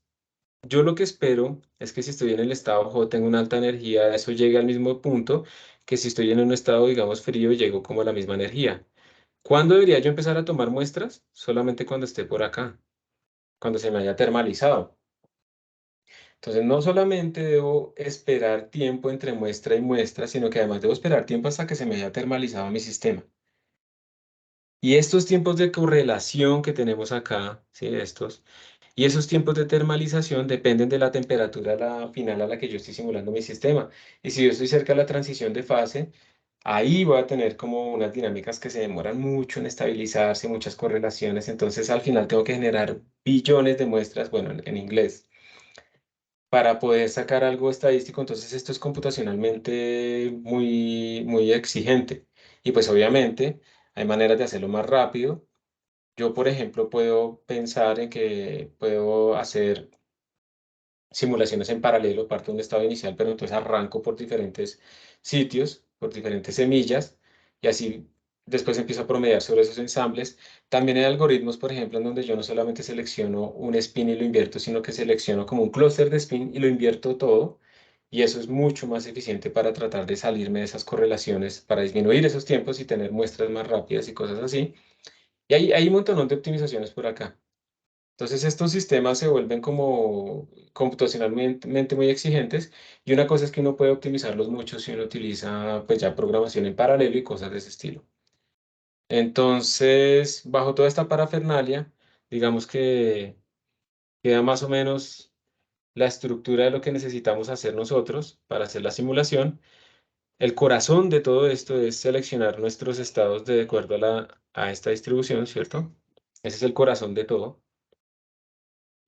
S1: yo lo que espero es que si estoy en el estado hot tengo una alta energía, eso llegue al mismo punto que si estoy en un estado, digamos, frío, llego como a la misma energía. ¿Cuándo debería yo empezar a tomar muestras? Solamente cuando esté por acá, cuando se me haya termalizado. Entonces, no solamente debo esperar tiempo entre muestra y muestra, sino que además debo esperar tiempo hasta que se me haya termalizado mi sistema. Y estos tiempos de correlación que tenemos acá, ¿sí? Y esos tiempos de termalización dependen de la temperatura final a la que yo estoy simulando mi sistema. Y si yo estoy cerca de la transición de fase, ahí voy a tener como unas dinámicas que se demoran mucho en estabilizarse, muchas correlaciones. Entonces, al final tengo que generar billones de muestras, bueno, en inglés, para poder sacar algo estadístico. Entonces esto es computacionalmente muy, muy exigente. Y pues obviamente hay maneras de hacerlo más rápido. Yo, por ejemplo, puedo pensar en que puedo hacer simulaciones en paralelo, parto de un estado inicial, pero entonces arranco por diferentes sitios, por diferentes semillas, y así después empiezo a promediar sobre esos ensambles. También hay algoritmos, por ejemplo, en donde yo no solamente selecciono un spin y lo invierto, sino que selecciono como un clúster de spin y lo invierto todo, y eso es mucho más eficiente para tratar de salirme de esas correlaciones, para disminuir esos tiempos y tener muestras más rápidas y cosas así. Y hay un montón de optimizaciones por acá. Entonces estos sistemas se vuelven como computacionalmente muy exigentes, y una cosa es que uno puede optimizarlos mucho si uno utiliza pues ya programación en paralelo y cosas de ese estilo. Entonces, bajo toda esta parafernalia, digamos que queda más o menos la estructura de lo que necesitamos hacer nosotros para hacer la simulación. El corazón de todo esto es seleccionar nuestros estados de acuerdo a la a esta distribución, ¿cierto? Ese es el corazón de todo.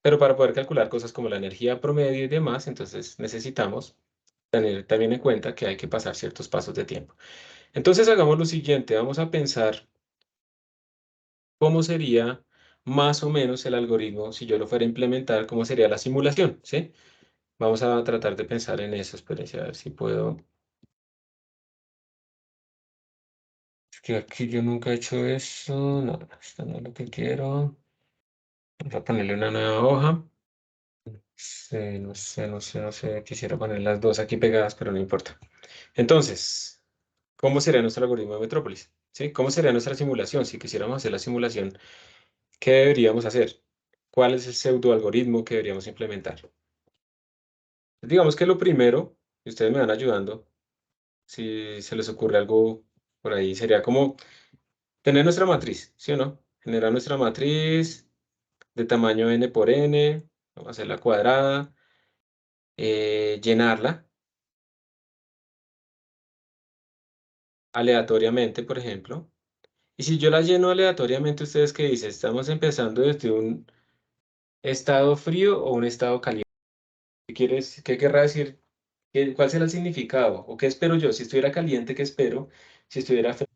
S1: Pero para poder calcular cosas como la energía promedio y demás, entonces necesitamos tener también en cuenta que hay que pasar ciertos pasos de tiempo. Entonces hagamos lo siguiente, vamos a pensar cómo sería más o menos el algoritmo si yo lo fuera a implementar, cómo sería la simulación, ¿sí? Vamos a tratar de pensar en eso, espérense a ver si puedo. Es que aquí yo nunca he hecho eso, no, esto no es lo que quiero. Vamos a ponerle una nueva hoja. Sí, no sé, quisiera poner las dos aquí pegadas, pero no importa. Entonces, ¿cómo sería nuestro algoritmo de Metrópolis? ¿Sí? ¿Cómo sería nuestra simulación? Si quisiéramos hacer la simulación, ¿qué deberíamos hacer? ¿Cuál es el pseudo algoritmo que deberíamos implementar? Digamos que lo primero, y ustedes me van ayudando, si se les ocurre algo por ahí, sería como tener nuestra matriz, ¿sí o no? Generar nuestra matriz de tamaño n por n, vamos a hacerla cuadrada, llenarla aleatoriamente, por ejemplo. Y si yo la lleno aleatoriamente, ¿ustedes qué dicen? Estamos empezando desde un estado frío o un estado caliente. ¿Qué querrá decir? ¿Cuál será el significado? ¿O qué espero yo? Si estuviera caliente, ¿qué espero? Si estuviera frío,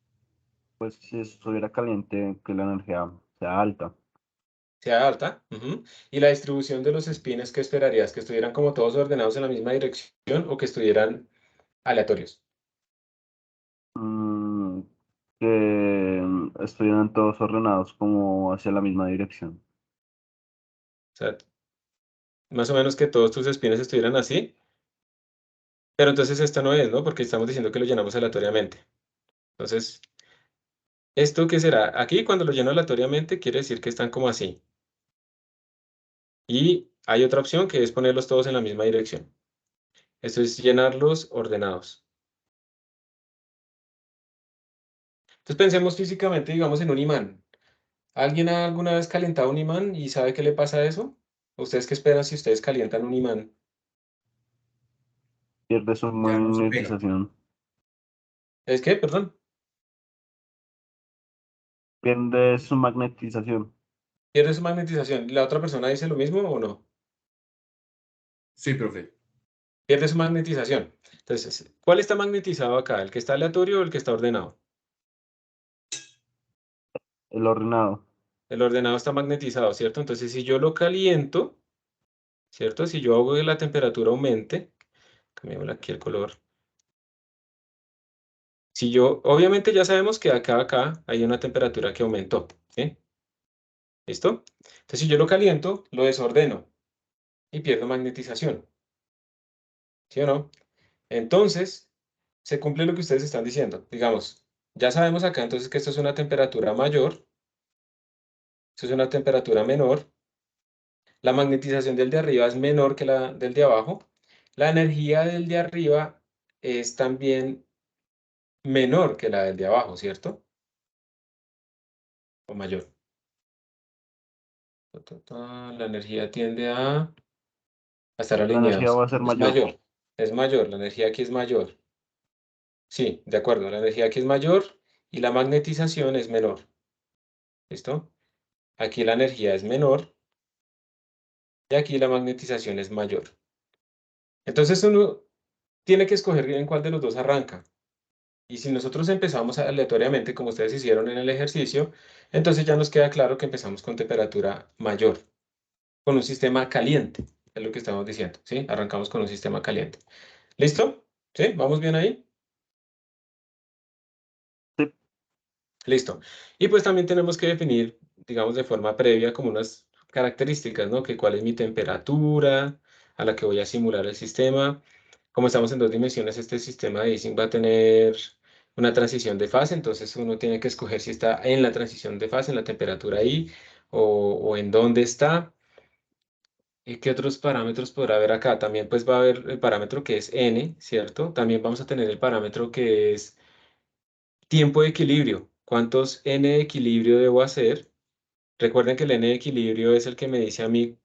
S4: Pues si estuviera caliente, que la energía sea alta.
S1: sea alta. Ujú. Y la distribución de los espines, ¿qué esperarías? ¿Que estuvieran como todos ordenados en la misma dirección o que estuvieran aleatorios?
S4: Mm, que estuvieran todos ordenados como hacia la misma dirección.
S1: O sea, más o menos que todos tus espines estuvieran así. Pero entonces esta no es, ¿no? Porque estamos diciendo que lo llenamos aleatoriamente. Entonces, ¿esto qué será? Aquí cuando lo lleno aleatoriamente quiere decir que están como así. Y hay otra opción que es ponerlos todos en la misma dirección. Esto es llenarlos ordenados. Entonces pensemos físicamente, digamos, en un imán. ¿Alguien ha alguna vez calentado un imán y sabe qué le pasa a eso? ¿Ustedes qué esperan si ustedes calientan un imán?
S4: Pierde su
S1: Ya no se pega.
S4: magnetización.
S1: ¿Es qué? Perdón.
S4: Pierde su magnetización.
S1: Pierde su magnetización. ¿La otra persona dice lo mismo o no?
S5: Sí, profe.
S1: Pierde su magnetización. Entonces, ¿cuál está magnetizado acá? ¿El que está aleatorio o el que está ordenado?
S4: El ordenado.
S1: El ordenado está magnetizado, ¿cierto? Entonces, si yo lo caliento, ¿cierto? Si yo hago que la temperatura aumente, cambiémosle aquí el color. Si yo, obviamente ya sabemos que acá hay una temperatura que aumentó, ¿sí? ¿Listo? Entonces, si yo lo caliento, lo desordeno y pierdo magnetización, ¿sí o no? Entonces, se cumple lo que ustedes están diciendo. Digamos, ya sabemos acá entonces que esto es una temperatura mayor, esto es una temperatura menor, la magnetización del de arriba es menor que la del de abajo, la energía del de arriba es también menor que la del de abajo, ¿cierto? O mayor. La energía tiende a estar
S4: La energía
S1: alineados.
S4: va a ser
S1: Es
S4: mayor.
S1: mayor, es mayor, la energía aquí es mayor. Sí, de acuerdo, la energía aquí es mayor y la magnetización es menor. ¿Listo? Aquí la energía es menor y aquí la magnetización es mayor. Entonces uno tiene que escoger en cuál de los dos arranca. Y si nosotros empezamos aleatoriamente, como ustedes hicieron en el ejercicio, entonces ya nos queda claro que empezamos con temperatura mayor, con un sistema caliente, es lo que estamos diciendo, ¿sí? Arrancamos con un sistema caliente. ¿Listo? ¿Sí? ¿Vamos bien ahí?
S4: Sí.
S1: Listo. Y pues también tenemos que definir, digamos, de forma previa como unas características, ¿no? Que cuál es mi temperatura a la que voy a simular el sistema. Como estamos en dos dimensiones, este sistema de Ising va a tener una transición de fase, entonces uno tiene que escoger si está en la transición de fase, en la temperatura ahí, o en dónde está. ¿Y qué otros parámetros podrá haber acá? También pues va a haber el parámetro que es n, ¿cierto? También vamos a tener el parámetro que es tiempo de equilibrio. ¿Cuántos n de equilibrio debo hacer? Recuerden que el n de equilibrio es el que me dice a mí,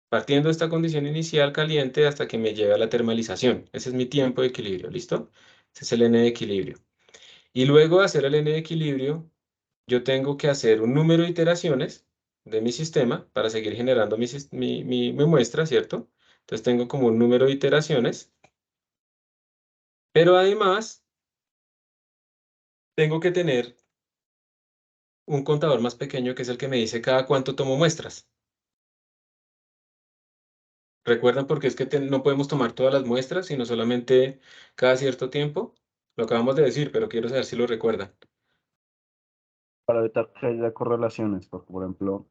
S1: partiendo de esta condición inicial caliente hasta que me lleve a la termalización. Ese es mi tiempo de equilibrio, ¿listo? Ese es el n de equilibrio. Y luego de hacer el n de equilibrio, yo tengo que hacer un número de iteraciones de mi sistema para seguir generando mi muestra, ¿cierto? Entonces tengo como un número de iteraciones, pero además tengo que tener un contador más pequeño que es el que me dice cada cuánto tomo muestras. ¿Recuerdan por qué es que no podemos tomar todas las muestras, sino solamente cada cierto tiempo? Lo acabamos de decir, pero quiero saber si lo recuerdan.
S4: Para evitar que haya correlaciones, porque por ejemplo,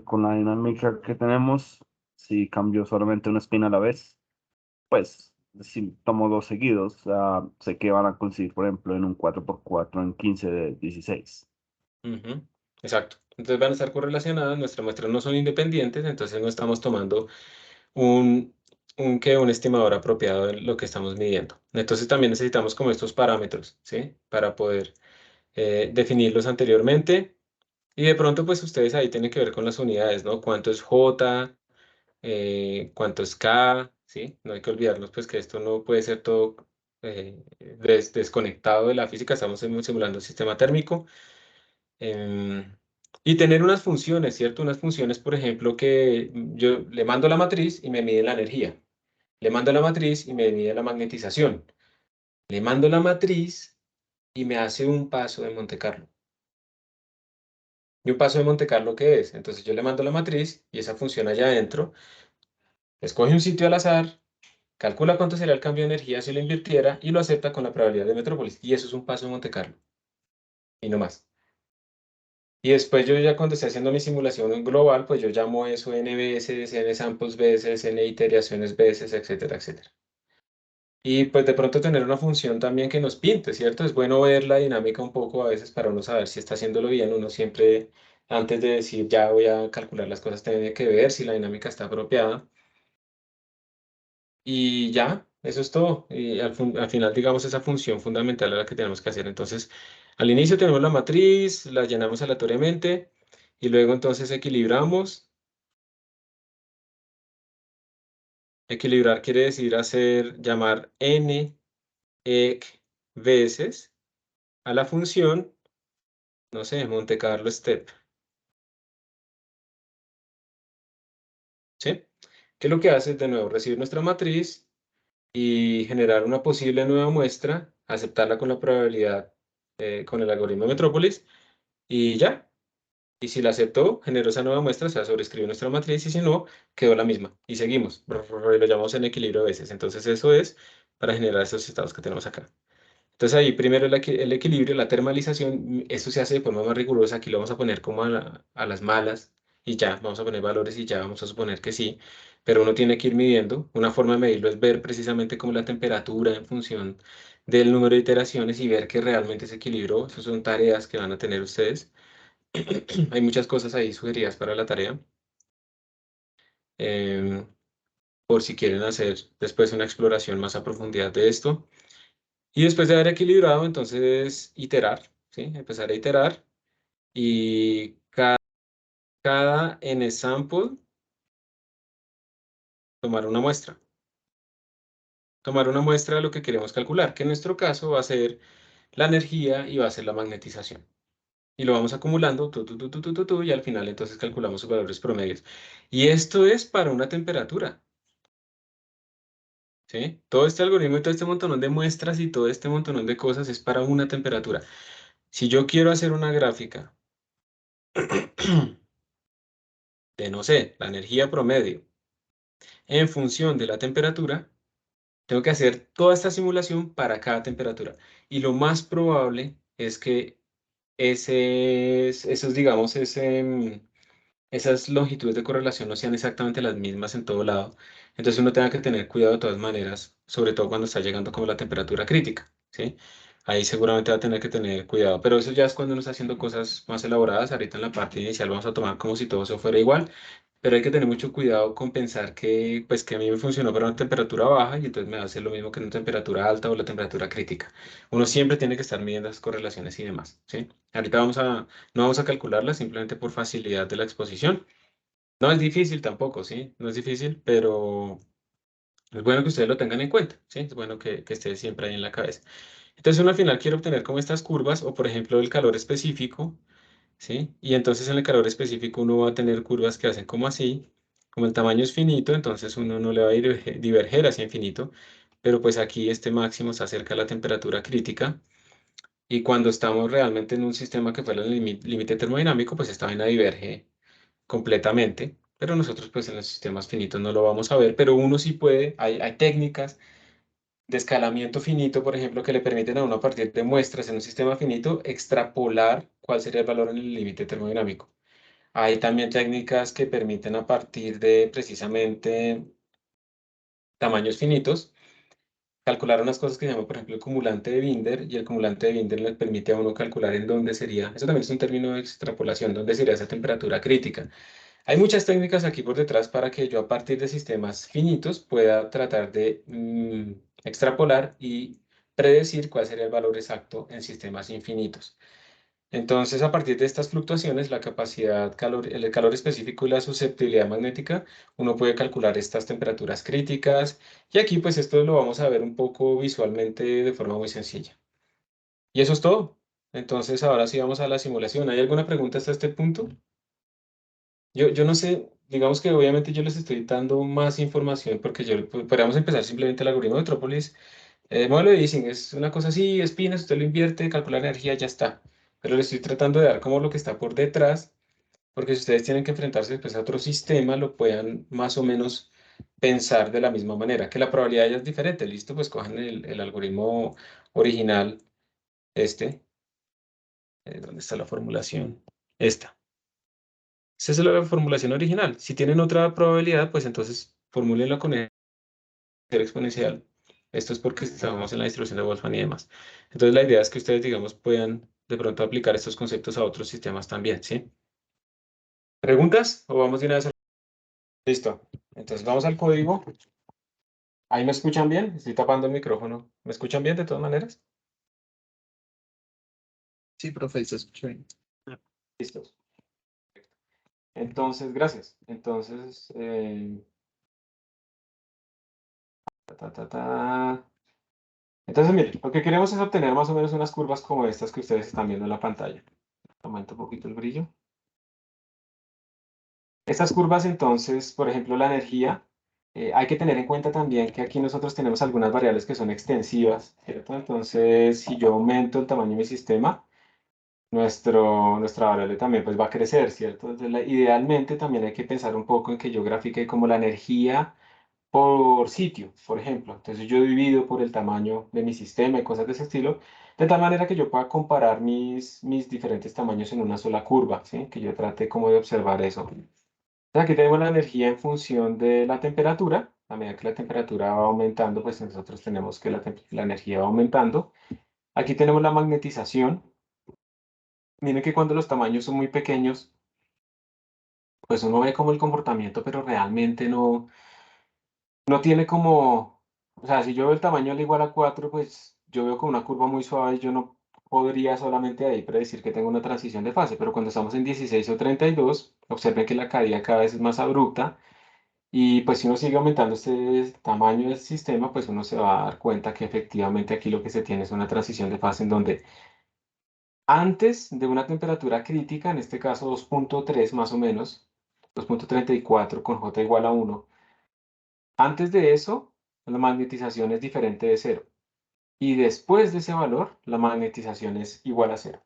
S4: con la dinámica que tenemos, si cambio solamente una espina a la vez, pues si tomo dos seguidos, sé que van a coincidir, por ejemplo, en un 4x4 en 15 de 16.
S1: Ujú, exacto. Entonces van a estar correlacionadas, nuestras muestras no son independientes, entonces no estamos tomando un, un estimador apropiado de lo que estamos midiendo. Entonces también necesitamos como estos parámetros, ¿sí? Para poder definirlos anteriormente. Y de pronto, pues ustedes ahí tienen que ver con las unidades, ¿no? ¿Cuánto es J? ¿Cuánto es K? ¿Sí? No hay que olvidarnos, pues, que esto no puede ser todo desconectado de la física. Estamos simulando un sistema térmico. Em, y tener unas funciones, ¿cierto? Unas funciones, por ejemplo, que yo le mando la matriz y me mide la energía. Le mando la matriz y me mide la magnetización. Le mando la matriz y me hace un paso de Monte Carlo. ¿Y un paso de Monte Carlo qué es? Entonces yo le mando la matriz y esa función allá adentro, escoge un sitio al azar, calcula cuánto sería el cambio de energía si lo invirtiera y lo acepta con la probabilidad de Metrópolis. Y eso es un paso de Monte Carlo. Y no más. Y después yo ya cuando esté haciendo mi simulación global, pues yo llamo eso n veces, n samples veces, n iteraciones veces, etcétera, etcétera. Y pues de pronto tener una función también que nos pinte, ¿cierto? Es bueno ver la dinámica un poco a veces para uno saber si está haciéndolo bien. Uno siempre, antes de decir ya voy a calcular las cosas, tiene que ver si la dinámica está apropiada. Y ya, eso es todo. Y al final, digamos, esa función fundamental es la que tenemos que hacer. Entonces, al inicio tenemos la matriz, la llenamos aleatoriamente y luego entonces equilibramos. Equilibrar quiere decir llamar n veces a la función, no sé, Monte Carlo step, ¿sí? Que lo que hace es de nuevo recibir nuestra matriz y generar una posible nueva muestra, aceptarla con la probabilidad, con el algoritmo de Metrópolis y ya. Y si la aceptó, generó esa nueva muestra, o sea, sobreescribió nuestra matriz y si no, quedó la misma. Y seguimos, y lo llamamos en equilibrio a veces. Entonces eso es para generar esos estados que tenemos acá. Entonces ahí primero el equilibrio, la termalización, esto se hace de forma más rigurosa, aquí lo vamos a poner como a las malas y ya, vamos a poner valores y ya vamos a suponer que sí, pero uno tiene que ir midiendo. Una forma de medirlo es ver precisamente como la temperatura en función del número de iteraciones y ver que realmente se equilibró. Esas son tareas que van a tener ustedes. Hay muchas cosas ahí sugeridas para la tarea, em, por si quieren hacer después una exploración más a profundidad de esto. Y después de haber equilibrado, entonces iterar, ¿sí? Empezar a iterar y cada n sample tomar una muestra. Tomar una muestra de lo que queremos calcular, que en nuestro caso va a ser la energía y va a ser la magnetización. Y lo vamos acumulando, y al final entonces calculamos sus valores promedios. Y esto es para una temperatura, ¿sí? Todo este algoritmo y todo este montón de muestras y todo este montón de cosas es para una temperatura. Si yo quiero hacer una gráfica de, no sé, la energía promedio en función de la temperatura, tengo que hacer toda esta simulación para cada temperatura. Y lo más probable es que digamos, esas longitudes de correlación no sean exactamente las mismas en todo lado. Entonces uno tenga que tener cuidado de todas maneras, sobre todo cuando está llegando como la temperatura crítica, ¿sí? Ahí seguramente va a tener que tener cuidado, pero eso ya es cuando uno está haciendo cosas más elaboradas. Ahorita en la parte inicial vamos a tomar como si todo eso fuera igual, pero hay que tener mucho cuidado con pensar que, pues, que a mí me funcionó para una temperatura baja y entonces me va a hacer lo mismo que en una temperatura alta o la temperatura crítica. Uno siempre tiene que estar midiendo las correlaciones y demás, ¿sí? Ahorita no vamos a calcularlas simplemente por facilidad de la exposición. No es difícil tampoco, ¿sí? No es difícil, pero es bueno que ustedes lo tengan en cuenta, ¿sí? Es bueno que esté siempre ahí en la cabeza. Entonces, uno al final quiere obtener como estas curvas o, por ejemplo, el calor específico. ¿sí? Y entonces en el calor específico uno va a tener curvas que hacen como así, como el tamaño es finito, entonces uno no le va a diverger hacia infinito, pero pues aquí este máximo se acerca a la temperatura crítica. Y cuando estamos realmente en un sistema que fuera el límite termodinámico, pues esta vaina diverge completamente, pero nosotros pues en los sistemas finitos no lo vamos a ver, pero uno sí puede, hay técnicas de escalamiento finito, por ejemplo, que le permiten a uno a partir de muestras en un sistema finito extrapolar cuál sería el valor en el límite termodinámico. Hay también técnicas que permiten a partir de precisamente tamaños finitos calcular unas cosas que se llama, por ejemplo, el cumulante de Binder, y el cumulante de Binder le permite a uno calcular en dónde sería, eso también es un término de extrapolación, dónde sería esa temperatura crítica. Hay muchas técnicas aquí por detrás para que yo a partir de sistemas finitos pueda tratar de extrapolar y predecir cuál sería el valor exacto en sistemas infinitos. Entonces, a partir de estas fluctuaciones, la capacidad el calor específico y la susceptibilidad magnética, uno puede calcular estas temperaturas críticas. Y aquí, pues, esto lo vamos a ver un poco visualmente de forma muy sencilla. Y eso es todo. Entonces, ahora sí vamos a la simulación. ¿Hay alguna pregunta hasta este punto? Yo no sé, digamos que obviamente yo les estoy dando más información porque podríamos empezar simplemente el algoritmo de Trópolis. El modelo de Ising es una cosa así, espinas, usted lo invierte, calcula la energía, ya está. Pero le estoy tratando de dar como lo que está por detrás, porque si ustedes tienen que enfrentarse después a otro sistema, lo puedan más o menos pensar de la misma manera, que la probabilidad ya es diferente. Listo, pues cojan el algoritmo original, este, ¿dónde está la formulación? Esta. Esa es la formulación original. Si tienen otra probabilidad, pues entonces formúlenla con el exponencial. Esto es porque estamos en la distribución de Boltzmann y demás. Entonces la idea es que ustedes, digamos, puedan de pronto aplicar estos conceptos a otros sistemas también, ¿sí? ¿Preguntas? ¿O vamos de una vez a... Listo. Entonces vamos al código. ¿Ahí me escuchan bien? Estoy tapando el micrófono. ¿Me escuchan bien de todas maneras?
S3: Sí, profe, se escucha bien.
S1: Listo. Entonces, gracias. Entonces, ta, ta, ta. Entonces, miren, lo que queremos es obtener más o menos unas curvas como estas que ustedes están viendo en la pantalla. Aumento un poquito el brillo. Estas curvas, entonces, por ejemplo, la energía, hay que tener en cuenta también que aquí nosotros tenemos algunas variables que son extensivas, ¿cierto? Entonces, si yo aumento el tamaño de mi sistema, nuestra variable también pues va a crecer, ¿cierto? Entonces, idealmente también hay que pensar un poco en que yo grafique como la energía por sitio, por ejemplo. Entonces yo divido por el tamaño de mi sistema y cosas de ese estilo, de tal manera que yo pueda comparar mis diferentes tamaños en una sola curva, ¿sí? Que yo trate como de observar eso. Aquí tenemos la energía en función de la temperatura. A medida que la temperatura va aumentando, pues nosotros tenemos que la energía va aumentando. Aquí tenemos la magnetización. Miren que cuando los tamaños son muy pequeños, pues uno ve como el comportamiento, pero realmente no tiene como, o sea, si yo veo el tamaño al igual a 4, pues yo veo con una curva muy suave, yo no podría solamente ahí predecir que tengo una transición de fase, pero cuando estamos en 16 o 32, observen que la caída cada vez es más abrupta y pues si uno sigue aumentando este tamaño del sistema, pues uno se va a dar cuenta que efectivamente aquí lo que se tiene es una transición de fase en donde antes de una temperatura crítica, en este caso 2.3 más o menos, 2.34 con J igual a 1, antes de eso, la magnetización es diferente de cero. Y después de ese valor, la magnetización es igual a cero.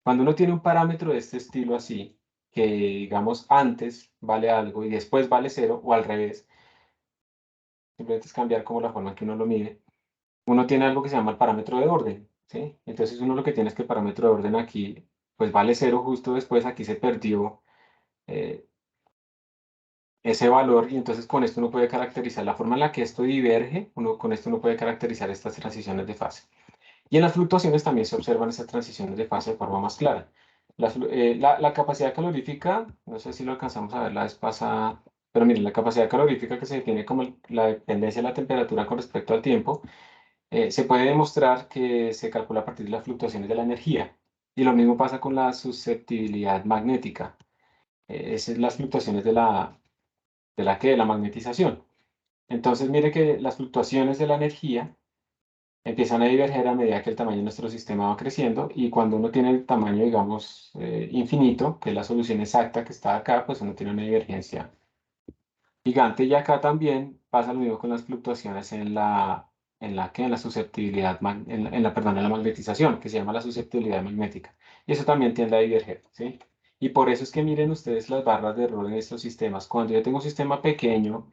S1: Cuando uno tiene un parámetro de este estilo así, que digamos antes vale algo y después vale cero, o al revés, simplemente es cambiar como la forma en que uno lo mide, uno tiene algo que se llama el parámetro de orden, ¿sí? Entonces uno lo que tiene es que el parámetro de orden aquí, pues vale cero justo después, aquí se perdió eh, ese valor y entonces con esto uno puede caracterizar la forma en la que esto diverge, con esto uno puede caracterizar estas transiciones de fase. Y en las fluctuaciones también se observan esas transiciones de fase de forma más clara. La capacidad calorífica, no sé si lo alcanzamos a ver la vez pasada, pero miren, la capacidad calorífica que se define como la dependencia de la temperatura con respecto al tiempo, se puede demostrar que se calcula a partir de las fluctuaciones de la energía. Y lo mismo pasa con la susceptibilidad magnética. Esas son las fluctuaciones de la magnetización. Entonces, mire que las fluctuaciones de la energía empiezan a diverger a medida que el tamaño de nuestro sistema va creciendo y cuando uno tiene el tamaño, digamos, infinito, que es la solución exacta que está acá, pues uno tiene una divergencia gigante y acá también pasa lo mismo con las fluctuaciones en la susceptibilidad, perdón, en la magnetización, que se llama la susceptibilidad magnética. Y eso también tiende a diverger, ¿sí? Y por eso es que miren ustedes las barras de error en estos sistemas. Cuando yo tengo un sistema pequeño,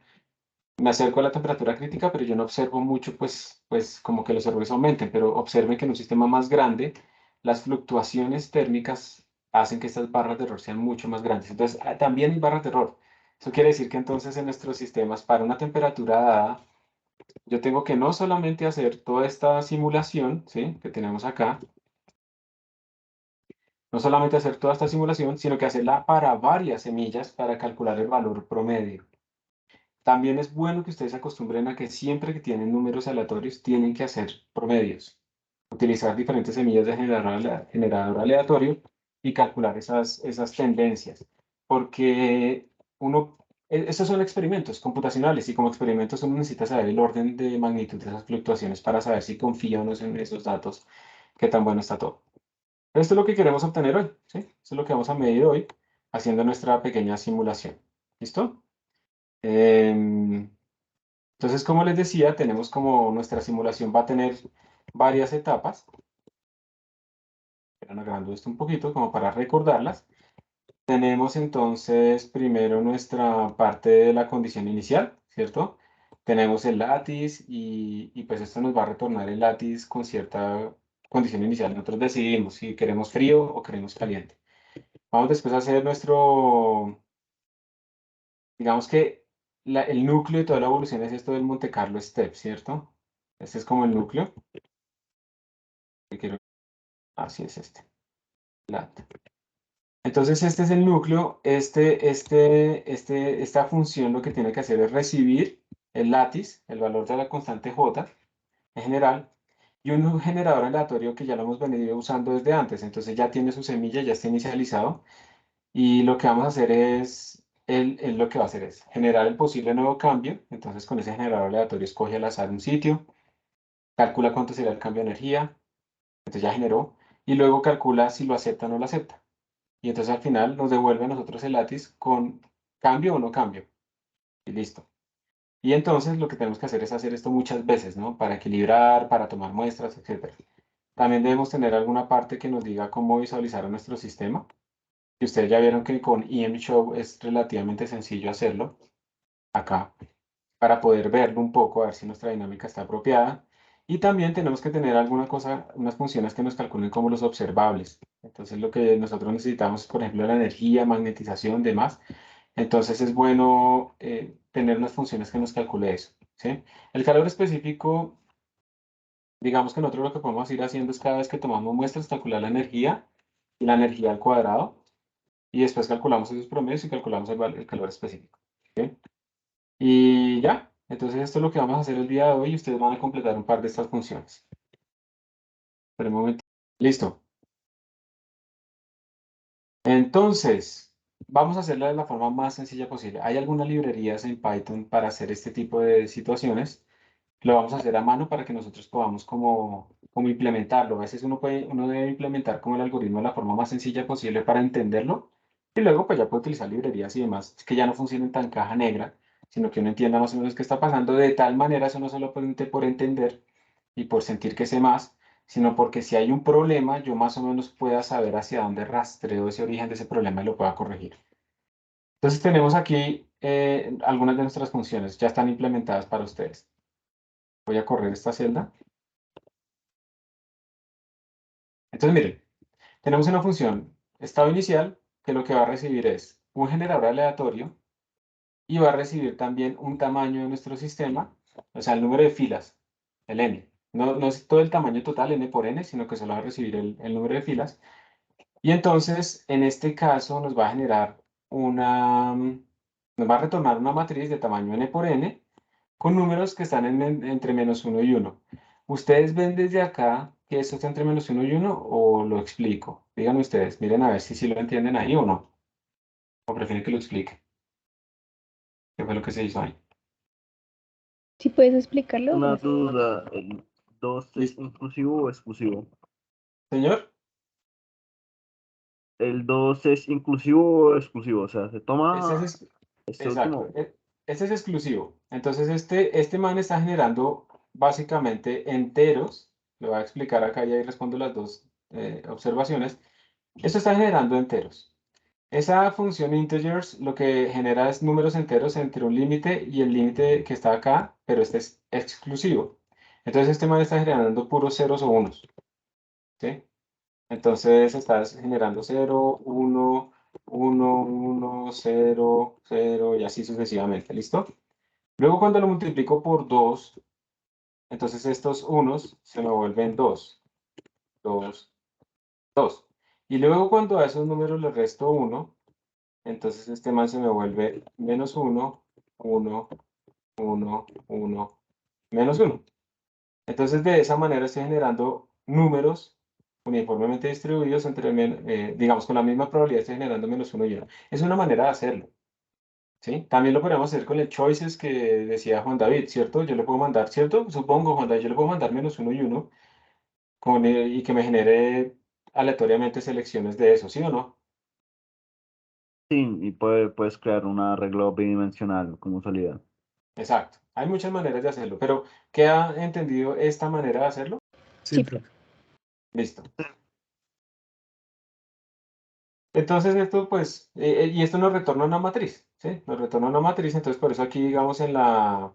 S1: me acerco a la temperatura crítica, pero yo no observo mucho, pues como que los errores aumenten, pero observen que en un sistema más grande, las fluctuaciones térmicas hacen que estas barras de error sean mucho más grandes. Entonces, también hay barras de error. Eso quiere decir que entonces en nuestros sistemas, para una temperatura dada, yo tengo que no solamente hacer toda esta simulación, ¿sí? Que tenemos acá, no solamente hacer toda esta simulación, sino que hacerla para varias semillas para calcular el valor promedio. También es bueno que ustedes se acostumbren a que siempre que tienen números aleatorios tienen que hacer promedios, utilizar diferentes semillas de generador aleatorio y calcular esas tendencias, porque esos son experimentos computacionales y como experimentos uno necesita saber el orden de magnitud de esas fluctuaciones para saber si confía o no en esos datos, qué tan bueno está todo. Esto es lo que queremos obtener hoy, ¿sí? Esto es lo que vamos a medir hoy haciendo nuestra pequeña simulación. ¿Listo? Em, entonces, como les decía, tenemos como nuestra simulación va a tener varias etapas. Pero agrando esto un poquito como para recordarlas. Tenemos entonces primero nuestra parte de la condición inicial, ¿cierto? Tenemos el látiz y pues esto nos va a retornar el látiz con cierta condición inicial. Nosotros decidimos si queremos frío o queremos caliente. Vamos después a hacer digamos que el núcleo de toda la evolución es esto del Monte Carlo Step, ¿cierto? Este es como el núcleo. Así es este. Lat. Entonces este es el núcleo. Esta función lo que tiene que hacer es recibir el látiz, el valor de la constante J en general, y un generador aleatorio que ya lo hemos venido usando desde antes. Entonces ya tiene su semilla, ya está inicializado. Y lo que vamos a hacer él lo que va a hacer es generar el posible nuevo cambio. Entonces con ese generador aleatorio escoge al azar un sitio, calcula cuánto será el cambio de energía, entonces ya generó, y luego calcula si lo acepta o no lo acepta. Y entonces al final nos devuelve a nosotros el látiz con cambio o no cambio. Y listo. Y entonces lo que tenemos que hacer es hacer esto muchas veces, ¿no? Para equilibrar, para tomar muestras, etc. También debemos tener alguna parte que nos diga cómo visualizar a nuestro sistema. Y ustedes ya vieron que con EMShow es relativamente sencillo hacerlo acá para poder verlo un poco, a ver si nuestra dinámica está apropiada. Y también tenemos que tener alguna cosa, unas funciones que nos calculen como los observables. Entonces lo que nosotros necesitamos es, por ejemplo, la energía, magnetización, demás. Entonces es bueno tener unas funciones que nos calcule eso, ¿sí? El calor específico, digamos que nosotros lo que podemos ir haciendo es cada vez que tomamos muestras, calcular la energía y la energía al cuadrado. Y después calculamos esos promedios y calculamos el calor específico, ¿sí? Y ya, entonces esto es lo que vamos a hacer el día de hoy y ustedes van a completar un par de estas funciones. Espera un momento. Listo. Entonces, vamos a hacerla de la forma más sencilla posible. ¿Hay algunas librerías en Python para hacer este tipo de situaciones? Lo vamos a hacer a mano para que nosotros podamos como implementarlo. A veces uno debe implementar como el algoritmo de la forma más sencilla posible para entenderlo y luego pues ya puede utilizar librerías y demás. Es que ya no funcionen tan caja negra, sino que uno entienda más o menos qué está pasando. De tal manera, eso no solo por entender y por sentir que sé más, sino porque si hay un problema, yo más o menos pueda saber hacia dónde rastreo ese origen de ese problema y lo pueda corregir. Entonces tenemos aquí algunas de nuestras funciones, ya están implementadas para ustedes. Voy a correr esta celda. Entonces, miren, tenemos una función estado inicial que lo que va a recibir es un generador aleatorio y va a recibir también un tamaño de nuestro sistema, o sea, el número de filas, el n. No es todo el tamaño total, n por n, sino que solo va a recibir el número de filas. Y entonces, en este caso, nos va a generar nos va a retornar una matriz de tamaño n por n con números que están entre -1 y 1. ¿Ustedes ven desde acá que esto está entre -1 y 1 o lo explico? Díganme ustedes, miren a ver si lo entienden ahí o no. O prefieren que lo explique. ¿Qué fue lo que se hizo ahí?
S6: Si puedes explicarlo,
S4: Una
S6: gracias.
S4: duda. 2 es inclusivo o exclusivo?
S1: Señor,
S4: ¿El 2 es inclusivo o exclusivo? O sea, se
S1: ese
S4: toma
S1: es,
S4: este
S1: exacto,
S4: último.
S1: este es exclusivo. Entonces, este man está generando básicamente enteros. Le voy a explicar acá y ahí respondo las dos observaciones. Esto está generando enteros. Esa función integers lo que genera es números enteros entre un límite y el límite que está acá, pero este es exclusivo. Entonces este man está generando puros ceros o unos, ¿sí? Entonces estás generando 0, 1, 1, 1, 0, 0 y así sucesivamente, ¿listo? Luego cuando lo multiplico por 2, entonces estos unos se me vuelven 2, 2, 2. Y luego cuando a esos números le resto 1, entonces este man se me vuelve menos 1, 1, 1, 1, menos 1. Entonces de esa manera estoy generando números uniformemente distribuidos entre, digamos, con la misma probabilidad estoy generando menos 1 y 1. Es una manera de hacerlo, ¿sí? También lo podemos hacer con el choices que decía Juan David, ¿cierto? Yo le puedo mandar, ¿cierto? Supongo, Juan David, yo le puedo mandar menos 1 y 1 y que me genere aleatoriamente selecciones de eso, ¿sí o no?
S4: Sí, y puedes crear un arreglo bidimensional como salida.
S1: Exacto. Hay muchas maneras de hacerlo, pero ¿queda entendido esta manera de hacerlo?
S5: Sí,
S6: Sí.
S5: profe.
S1: Listo. Entonces esto pues, y esto nos retorna una matriz, ¿sí? Nos retorna una matriz, entonces por eso aquí digamos en la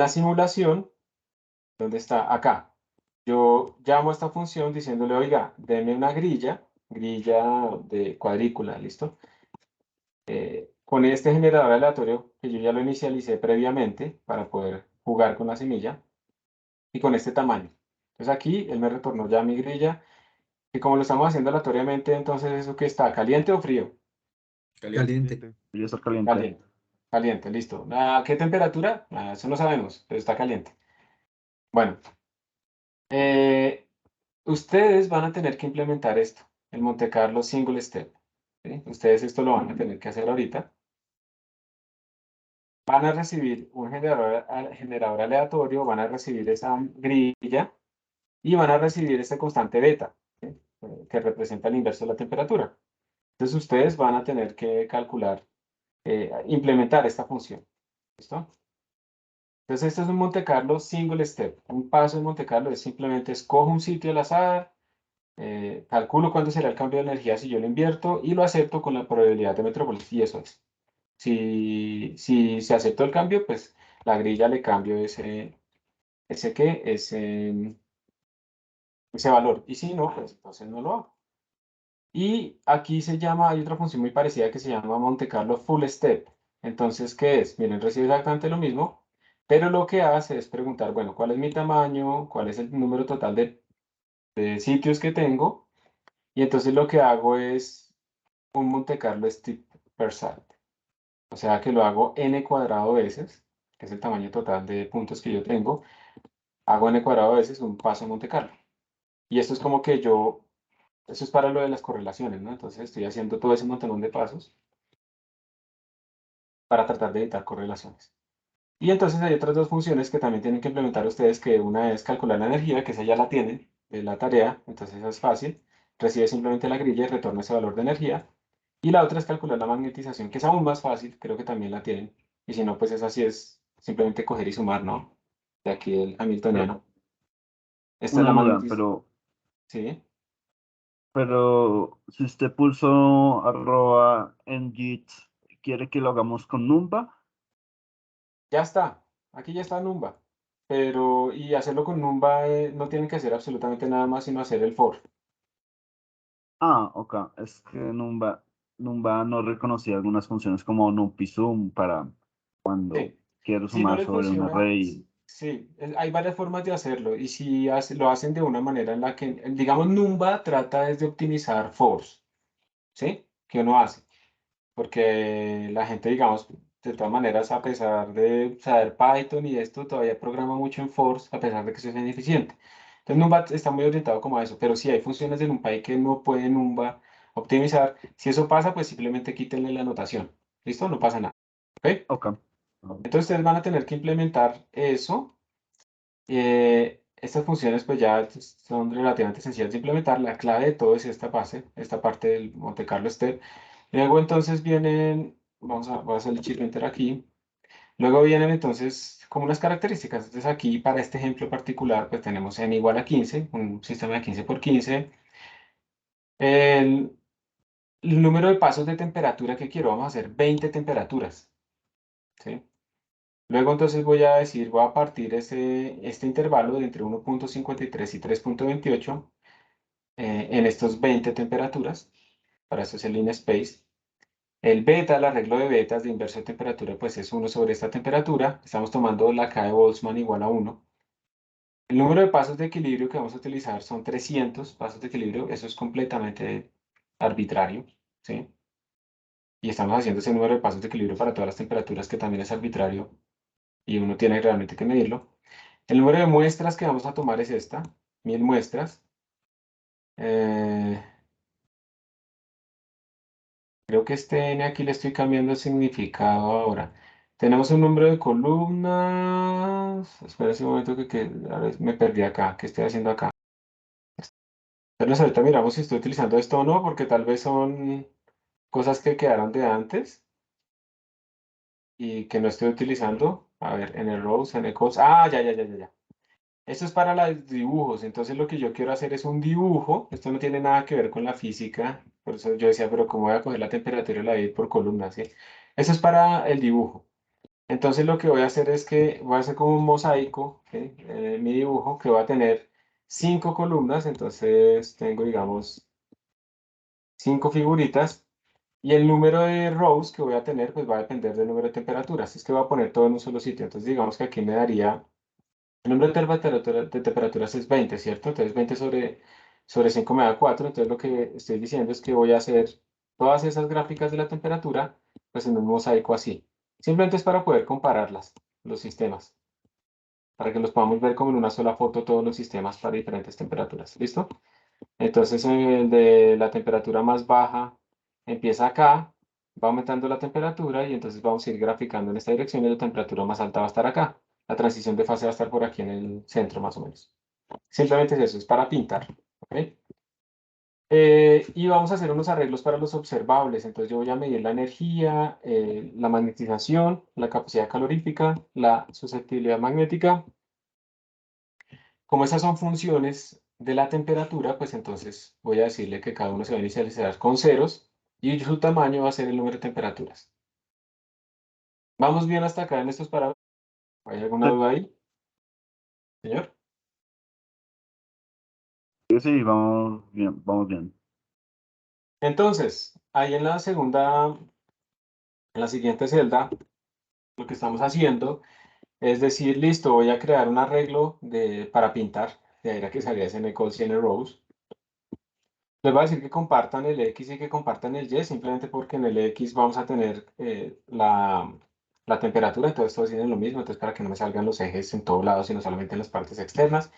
S1: simulación, ¿dónde está? Acá. Yo llamo a esta función diciéndole, oiga, deme una grilla de cuadrícula, ¿listo? Con este generador aleatorio que yo ya lo inicialicé previamente para poder jugar con la semilla y con este tamaño. Entonces aquí él me retornó ya mi grilla, y como lo estamos haciendo aleatoriamente, entonces eso que está, ¿caliente o frío?
S5: Caliente.
S4: Y eso caliente.
S1: Caliente. Caliente, listo. ¿A qué temperatura? Eso no sabemos, pero está caliente. Bueno, eh, ustedes van a tener que implementar esto, el Monte Carlo Single Step. ¿Sí? Ustedes esto lo van a tener que hacer ahorita. Van a recibir un generador aleatorio, van a recibir esa grilla y van a recibir este constante beta, ¿sí? Que representa el inverso de la temperatura. Entonces ustedes van a tener que calcular, implementar esta función. ¿Listo? Entonces, esto es un Monte Carlo single step. Un paso en Monte Carlo es simplemente escojo un sitio al azar, calculo cuánto será el cambio de energía si yo lo invierto y lo acepto con la probabilidad de Metrópolis. Y eso es. Si se aceptó el cambio, pues la grilla le cambio ese valor. Y si no, pues entonces no lo hago. Y aquí hay otra función muy parecida que se llama Monte Carlo Full Step. Entonces, ¿qué es? Miren, recibe exactamente lo mismo, pero lo que hace es preguntar, bueno, ¿cuál es mi tamaño? ¿Cuál es el número total de sitios que tengo? Y entonces lo que hago es un Monte Carlo Step per site. O sea que lo hago n cuadrado veces, que es el tamaño total de puntos que yo tengo. Hago n cuadrado veces un paso en Monte Carlo. Y esto es como que eso es para lo de las correlaciones, ¿no? Entonces estoy haciendo todo ese montón de pasos para tratar de evitar correlaciones. Y entonces hay otras dos funciones que también tienen que implementar ustedes, que una es calcular la energía, que esa ya la tienen, de la tarea, entonces esa es fácil. Recibe simplemente la grilla y retorna ese valor de energía. Y la otra es calcular la magnetización, que es aún más fácil, creo que también la tienen. Y si no, pues esa sí es simplemente coger y sumar, ¿no? De aquí el
S4: Pero
S1: hamiltoniano. Esta es
S4: una
S1: la
S4: duda,
S1: magnetización. Sí,
S4: pero si usted pulsó arroba en Git, ¿quiere que lo hagamos con Numba?
S1: ya está. Aquí ya está Numba. Pero, y hacerlo con Numba no tienen que hacer absolutamente nada más, sino hacer el for.
S4: Ah, ok. Es que Numba no reconocía algunas funciones como NumPySum para cuando
S1: Sí.
S4: quiero
S1: Si no
S4: sumar
S1: les
S4: sobre un
S1: funciona,
S4: array.
S1: sí, hay varias formas de hacerlo. Y si lo hacen de una manera en la que, digamos, Numba trata es de optimizar fors, ¿sí? Que uno hace. Porque la gente, digamos, de todas maneras, a pesar de saber Python y esto, todavía programa mucho en force, a pesar de que eso es ineficiente. Entonces, Numba está muy orientado como a eso. Pero si hay funciones de NumPy que no puede Numba optimizar, si eso pasa, pues simplemente quítenle la anotación. ¿Listo? No pasa nada. ¿Ok?
S4: Ok.
S1: Entonces ustedes van a tener que implementar eso Estas funciones pues ya son relativamente sencillas de implementar. La clave de todo es esta parte del Monte Carlo Step. Luego entonces vienen, voy a hacer el chip enter aquí. Luego vienen entonces como unas características. Entonces aquí para este ejemplo particular pues tenemos n igual a 15, un sistema de 15 por 15. El número de pasos de temperatura que quiero, vamos a hacer 20 temperaturas, ¿sí? Luego entonces voy a partir este intervalo de entre 1.53 y 3.28 en estos 20 temperaturas. Para eso es el InSpace. El beta, el arreglo de betas de inverso de temperatura, pues es 1 sobre esta temperatura. Estamos tomando la K de Boltzmann igual a 1. El número de pasos de equilibrio que vamos a utilizar son 300 pasos de equilibrio. Eso es completamente arbitrario, ¿sí? Y estamos haciendo ese número de pasos de equilibrio para todas las temperaturas, que también es arbitrario y uno tiene realmente que medirlo. El número de muestras que vamos a tomar es esta, 1000 muestras. Creo que este n aquí le estoy cambiando el significado ahora. Tenemos un número de columnas. Espera un momento a ver, me perdí acá. ¿Qué estoy haciendo acá? Entonces ahorita miramos si estoy utilizando esto o no, porque tal vez son cosas que quedaron de antes y que no estoy utilizando. A ver, en el rows, en el cost. Ah, ya. Esto es para los dibujos, entonces lo que yo quiero hacer es un dibujo. Esto no tiene nada que ver con la física, por eso yo decía, pero ¿cómo voy a coger la temperatura y la voy a ir por columnas? ¿Sí? Eso es para el dibujo. Entonces lo que voy a hacer es que voy a hacer como un mosaico, ¿sí? Mi dibujo, que va a tener 5 columnas, entonces tengo, digamos, 5 figuritas, y el número de rows que voy a tener, pues va a depender del número de temperaturas. Es que voy a poner todo en un solo sitio, entonces digamos que aquí me daría... El número de temperaturas es 20, ¿cierto? Entonces 20 sobre 5 me da 4. Entonces lo que estoy diciendo es que voy a hacer todas esas gráficas de la temperatura pues en un mosaico así. Simplemente es para poder compararlas, los sistemas, para que los podamos ver como en una sola foto todos los sistemas para diferentes temperaturas. ¿Listo? Entonces el de la temperatura más baja empieza acá, va aumentando la temperatura y entonces vamos a ir graficando en esta dirección y la temperatura más alta va a estar acá. La transición de fase va a estar por aquí en el centro más o menos. Simplemente es eso, es para pintar. ¿Ok? Y vamos a hacer unos arreglos para los observables. Entonces yo voy a medir la energía, la magnetización, la capacidad calorífica, la susceptibilidad magnética. Como esas son funciones de la temperatura, pues entonces voy a decirle que cada uno se va a inicializar con ceros y su tamaño va a ser el número de temperaturas. ¿Vamos bien hasta acá en estos parámetros? ¿Hay alguna duda ahí, señor?
S4: Sí, vamos bien, vamos bien.
S1: Entonces, ahí en la siguiente celda, lo que estamos haciendo es decir, listo, voy a crear un arreglo para pintar. De ahí era que salía ese N-Call Rows. Les voy a decir que compartan el X y que compartan el Y, simplemente porque en el X vamos a tener la temperatura, entonces todos tienen lo mismo, entonces para que no me salgan los ejes en todos lados, sino solamente en las partes externas.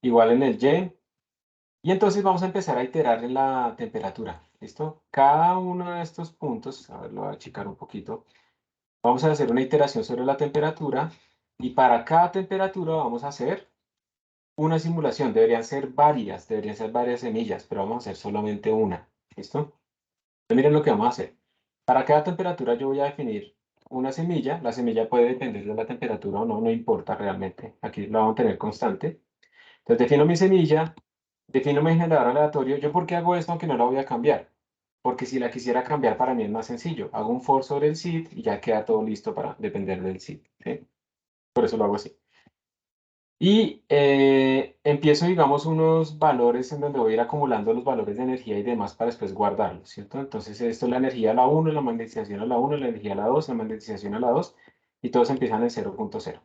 S1: Igual en el Y. Y entonces vamos a empezar a iterar en la temperatura, ¿listo? Cada uno de estos puntos, a ver, lo voy a achicar un poquito. Vamos a hacer una iteración sobre la temperatura y para cada temperatura vamos a hacer una simulación. Deberían ser varias semillas, pero vamos a hacer solamente una. ¿Listo? Entonces, miren lo que vamos a hacer. Para cada temperatura yo voy a definir una semilla. La semilla puede depender de la temperatura o no, no importa realmente. Aquí la vamos a tener constante. Entonces defino mi semilla, defino mi generador aleatorio. ¿Yo por qué hago esto aunque no la voy a cambiar? Porque si la quisiera cambiar para mí es más sencillo. Hago un for sobre el seed y ya queda todo listo para depender del seed. ¿Sí? Por eso lo hago así. Y empiezo, digamos, unos valores en donde voy a ir acumulando los valores de energía y demás para después guardarlos, ¿cierto? Entonces esto es la energía a la 1, la magnetización a la 1, la energía a la 2, la magnetización a la 2, y todos empiezan en 0.0.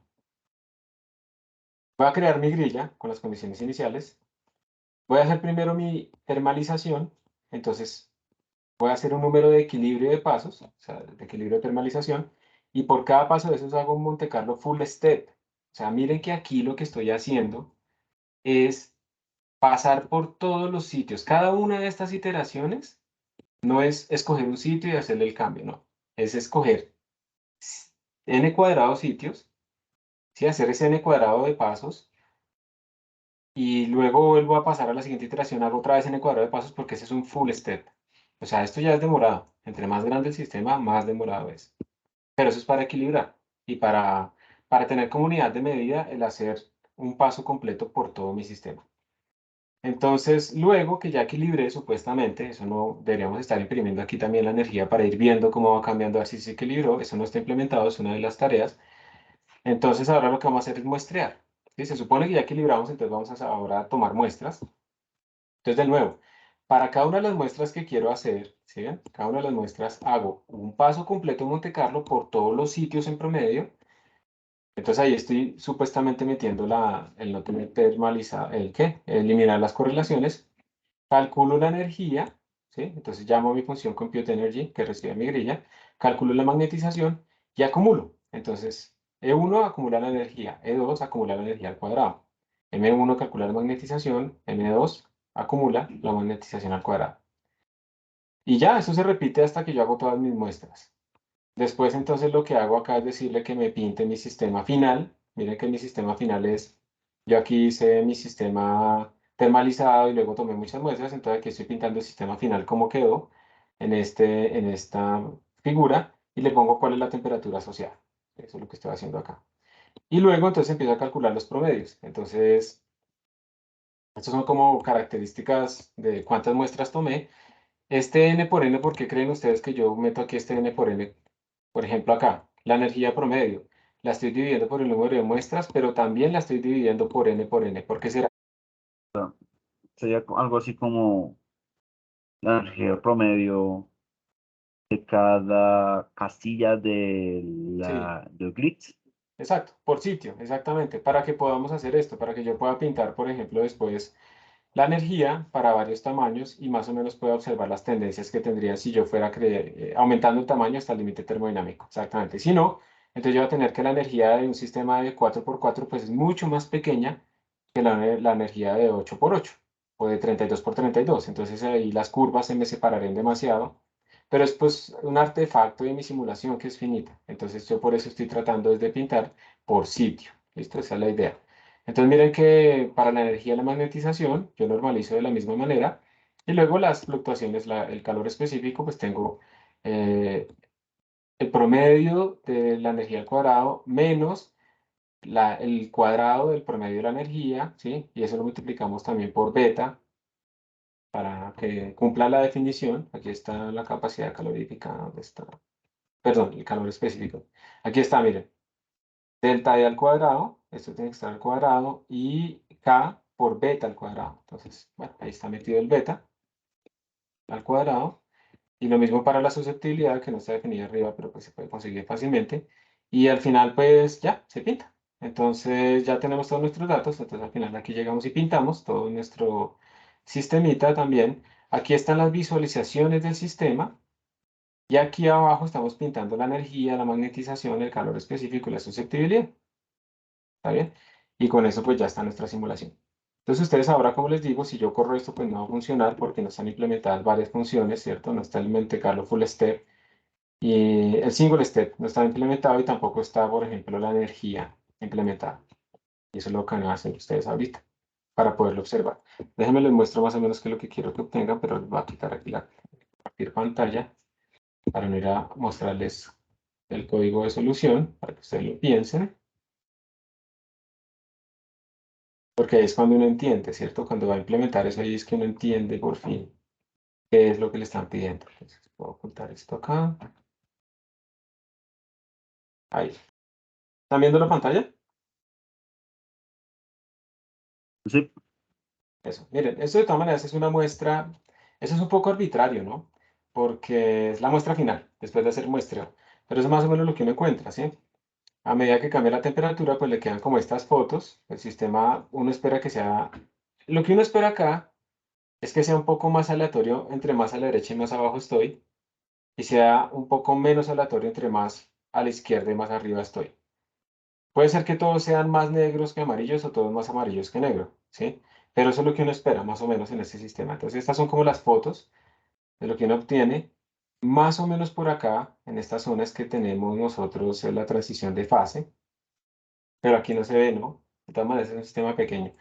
S1: Voy a crear mi grilla con las condiciones iniciales. Voy a hacer primero mi termalización, entonces voy a hacer un número de equilibrio de pasos, o sea, de equilibrio de termalización, y por cada paso de esos hago un Monte Carlo full step. O sea, miren que aquí lo que estoy haciendo es pasar por todos los sitios. Cada una de estas iteraciones no es escoger un sitio y hacerle el cambio, no. Es escoger n cuadrado sitios, ¿sí? Hacer ese n cuadrado de pasos y luego vuelvo a pasar a la siguiente iteración, hago otra vez n cuadrado de pasos porque ese es un full step. O sea, esto ya es demorado. Entre más grande el sistema, más demorado es. Pero eso es para equilibrar y para tener como unidad de medida el hacer un paso completo por todo mi sistema. Entonces, luego que ya equilibré supuestamente, eso no deberíamos estar imprimiendo aquí también la energía para ir viendo cómo va cambiando, a ver si se equilibró. Eso no está implementado, es una de las tareas. Entonces, ahora lo que vamos a hacer es muestrear. ¿Sí? Se supone que ya equilibramos, entonces vamos a ahora a tomar muestras. Entonces, de nuevo, para cada una de las muestras que quiero hacer, ¿sí ven? Cada una de las muestras hago un paso completo en Monte Carlo por todos los sitios en promedio. Entonces ahí estoy supuestamente metiendo el no tener termalizado, ¿el qué? Eliminar las correlaciones. Calculo la energía, ¿sí? Entonces llamo a mi función compute energy que recibe mi grilla. Calculo la magnetización y acumulo. Entonces, E1 acumula la energía, E2 acumula la energía al cuadrado. M1 calcula la magnetización, M2 acumula la magnetización al cuadrado. Y ya, eso se repite hasta que yo hago todas mis muestras. Después, entonces, lo que hago acá es decirle que me pinte mi sistema final. Miren que mi sistema final es, yo aquí hice mi sistema termalizado y luego tomé muchas muestras, entonces aquí estoy pintando el sistema final como quedó en esta figura y le pongo cuál es la temperatura asociada. Eso es lo que estoy haciendo acá. Y luego, entonces, empiezo a calcular los promedios. Entonces, estas son como características de cuántas muestras tomé. Este n por n, ¿por qué creen ustedes que yo meto aquí este n por n? Por ejemplo, acá, la energía promedio. La estoy dividiendo por el número de muestras, pero también la estoy dividiendo por n por n. ¿Por qué será?
S4: Sería algo así como la energía promedio de cada casilla
S1: Sí,
S4: del grid.
S1: exacto, por sitio, exactamente. Para que podamos hacer esto, para que yo pueda pintar, por ejemplo, después la energía para varios tamaños y más o menos pueda observar las tendencias que tendría si yo fuera aumentando el tamaño hasta el límite termodinámico. Exactamente. Si no, entonces yo voy a tener que la energía de un sistema de 4x4 pues es mucho más pequeña que la energía de 8x8 o de 32x32. Entonces ahí las curvas se me separarían demasiado. Pero es pues un artefacto de mi simulación que es finita. Entonces yo por eso estoy tratando de pintar por sitio. ¿Listo? Esa es la idea. Entonces miren que para la energía de la magnetización yo normalizo de la misma manera y luego las fluctuaciones, el calor específico, pues tengo eh, el promedio de la energía al cuadrado menos el cuadrado del promedio de la energía, ¿sí? Y eso lo multiplicamos también por beta para que cumpla la definición. Aquí está la capacidad calorífica, ¿dónde está? Perdón, el calor específico. Aquí está, miren. Delta E al cuadrado, esto tiene que estar al cuadrado, y K por beta al cuadrado. Entonces, bueno, ahí está metido el beta al cuadrado. Y lo mismo para la susceptibilidad, que no está definida arriba, pero pues se puede conseguir fácilmente. Y al final, pues ya, se pinta. Entonces ya tenemos todos nuestros datos. Entonces al final aquí llegamos y pintamos todo nuestro sistemita también. Aquí están las visualizaciones del sistema. Y aquí abajo estamos pintando la energía, la magnetización, el calor específico y la susceptibilidad. ¿Está bien? Y con eso pues ya está nuestra simulación. Entonces ustedes ahora, como les digo, si yo corro esto pues no va a funcionar porque no están implementadas varias funciones, ¿cierto? No está el Monte Carlo Full Step y el Single Step no está implementado y tampoco está, por ejemplo, la energía implementada. Y eso es lo que van a hacer ustedes ahorita para poderlo observar. Déjenme les muestro más o menos qué es lo que quiero que obtengan, pero les voy a quitar aquí la compartir pantalla para no ir a mostrarles el código de solución para que ustedes lo piensen. Porque ahí es cuando uno entiende, ¿cierto? Cuando va a implementar eso, ahí es que uno entiende por fin qué es lo que le están pidiendo. Entonces, puedo ocultar esto acá. Ahí. ¿Están viendo la pantalla?
S4: Sí,
S1: Eso. Miren, esto de todas maneras es una muestra, eso es un poco arbitrario, ¿no? Porque es la muestra final, después de hacer muestreo. Pero eso es más o menos lo que uno encuentra, ¿sí? A medida que cambia la temperatura, pues le quedan como estas fotos. El sistema, uno espera que sea... Lo que uno espera acá es que sea un poco más aleatorio, entre más a la derecha y más abajo estoy. Y sea un poco menos aleatorio entre más a la izquierda y más arriba estoy. Puede ser que todos sean más negros que amarillos o todos más amarillos que negro, ¿sí? Pero eso es lo que uno espera más o menos en este sistema. Entonces estas son como las fotos de lo que uno obtiene. Más o menos por acá, en estas zonas que tenemos nosotros la transición de fase, pero aquí no se ve, ¿no? De todas maneras es un sistema pequeño.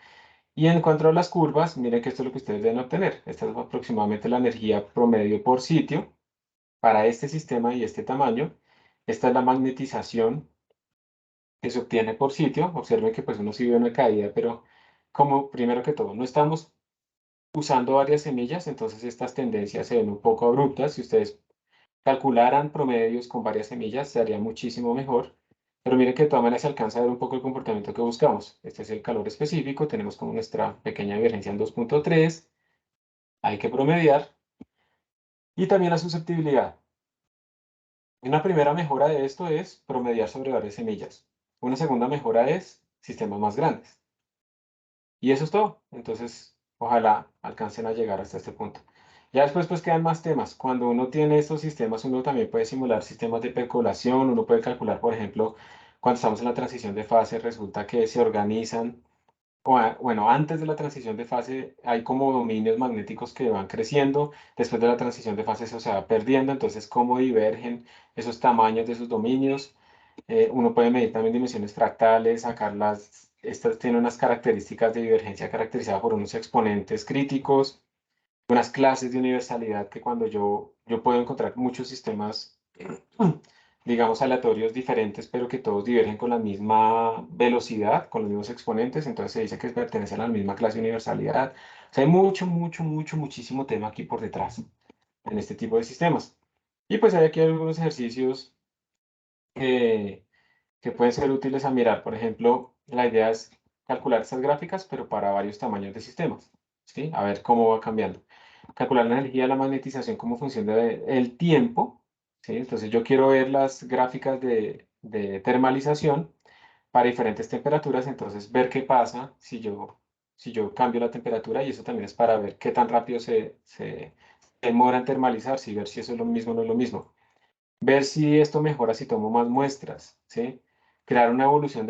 S1: Y en cuanto a las curvas, miren que esto es lo que ustedes deben obtener. Esta es aproximadamente la energía promedio por sitio para este sistema y este tamaño. Esta es la magnetización que se obtiene por sitio. Observen que pues uno sí ve una caída, pero como primero que todo, no estamos usando varias semillas, entonces estas tendencias se ven un poco abruptas. Si ustedes calcularan promedios con varias semillas, sería muchísimo mejor. Pero miren que de todas maneras se alcanza a ver un poco el comportamiento que buscamos. Este es el calor específico, tenemos como nuestra pequeña divergencia en 2.3, hay que promediar. Y también la susceptibilidad. Una primera mejora de esto es promediar sobre varias semillas. Una segunda mejora es sistemas más grandes. Y eso es todo. Entonces, ojalá alcancen a llegar hasta este punto. Ya después pues quedan más temas. Cuando uno tiene estos sistemas, uno también puede simular sistemas de percolación. Uno puede calcular, por ejemplo, cuando estamos en la transición de fase, resulta que se organizan, bueno, antes de la transición de fase hay como dominios magnéticos que van creciendo. Después de la transición de fase eso se va perdiendo. Entonces, cómo divergen esos tamaños de esos dominios. Uno puede medir también dimensiones fractales, sacarlas. Estas tienen unas características de divergencia caracterizadas por unos exponentes críticos, unas clases de universalidad que cuando yo puedo encontrar muchos sistemas, digamos, aleatorios diferentes, pero que todos divergen con la misma velocidad, con los mismos exponentes, entonces se dice que pertenecen a la misma clase de universalidad. O sea, hay muchísimo tema aquí por detrás en este tipo de sistemas. Y pues hay aquí algunos ejercicios que pueden ser útiles a mirar. Por ejemplo, la idea es calcular estas gráficas, pero para varios tamaños de sistemas, ¿sí? A ver cómo va cambiando. Calcular la energía de la magnetización como función del tiempo, ¿sí? Entonces yo quiero ver las gráficas de termalización para diferentes temperaturas, entonces ver qué pasa si yo cambio la temperatura, y eso también es para ver qué tan rápido se demora en termalizarse y ver si eso es lo mismo o no es lo mismo. Ver si esto mejora si tomo más muestras, ¿sí? Crear una evolución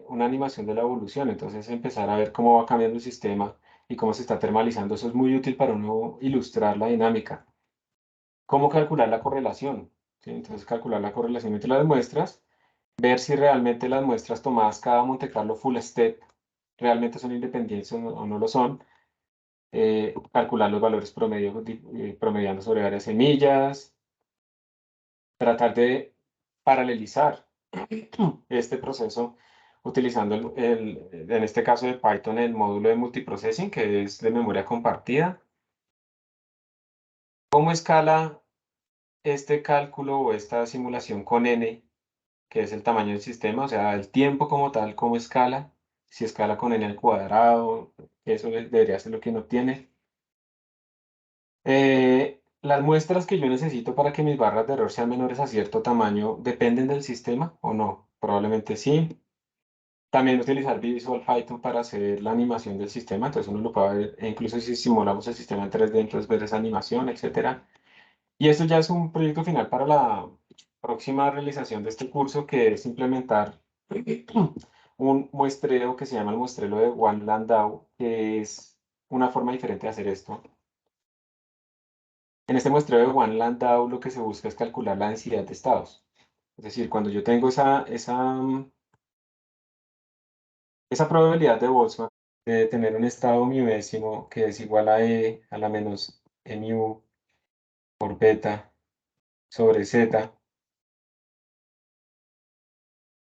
S1: una animación de la evolución, entonces empezar a ver cómo va cambiando el sistema y cómo se está termalizando. Eso es muy útil para uno ilustrar la dinámica. ¿Cómo calcular la correlación? ¿Sí? Entonces calcular la correlación entre las muestras, ver si realmente las muestras tomadas cada Monte Carlo full step realmente son independientes o no lo son. Calcular los valores promedio, promediando sobre varias semillas, tratar de paralelizar este proceso utilizando en este caso de Python, el módulo de multiprocessing, que es de memoria compartida. ¿Cómo escala este cálculo o esta simulación con n, que es el tamaño del sistema? O sea, el tiempo como tal, ¿cómo escala? Si escala con n al cuadrado, eso debería ser lo que uno obtiene. Las muestras que yo necesito para que mis barras de error sean menores a cierto tamaño, ¿dependen del sistema o no? Probablemente sí. También utilizar Visual Python para hacer la animación del sistema, entonces uno lo puede ver, e incluso si simulamos el sistema en 3D, entonces ver esa animación, etcétera. Y esto ya es un proyecto final para la próxima realización de este curso, que es implementar un muestreo que se llama el muestreo de One Landau, que es una forma diferente de hacer esto. En este muestreo de One Landau lo que se busca es calcular la densidad de estados. Es decir, cuando yo tengo esa probabilidad de Boltzmann de tener un estado miudésimo que es igual a E a la menos mu por beta sobre z.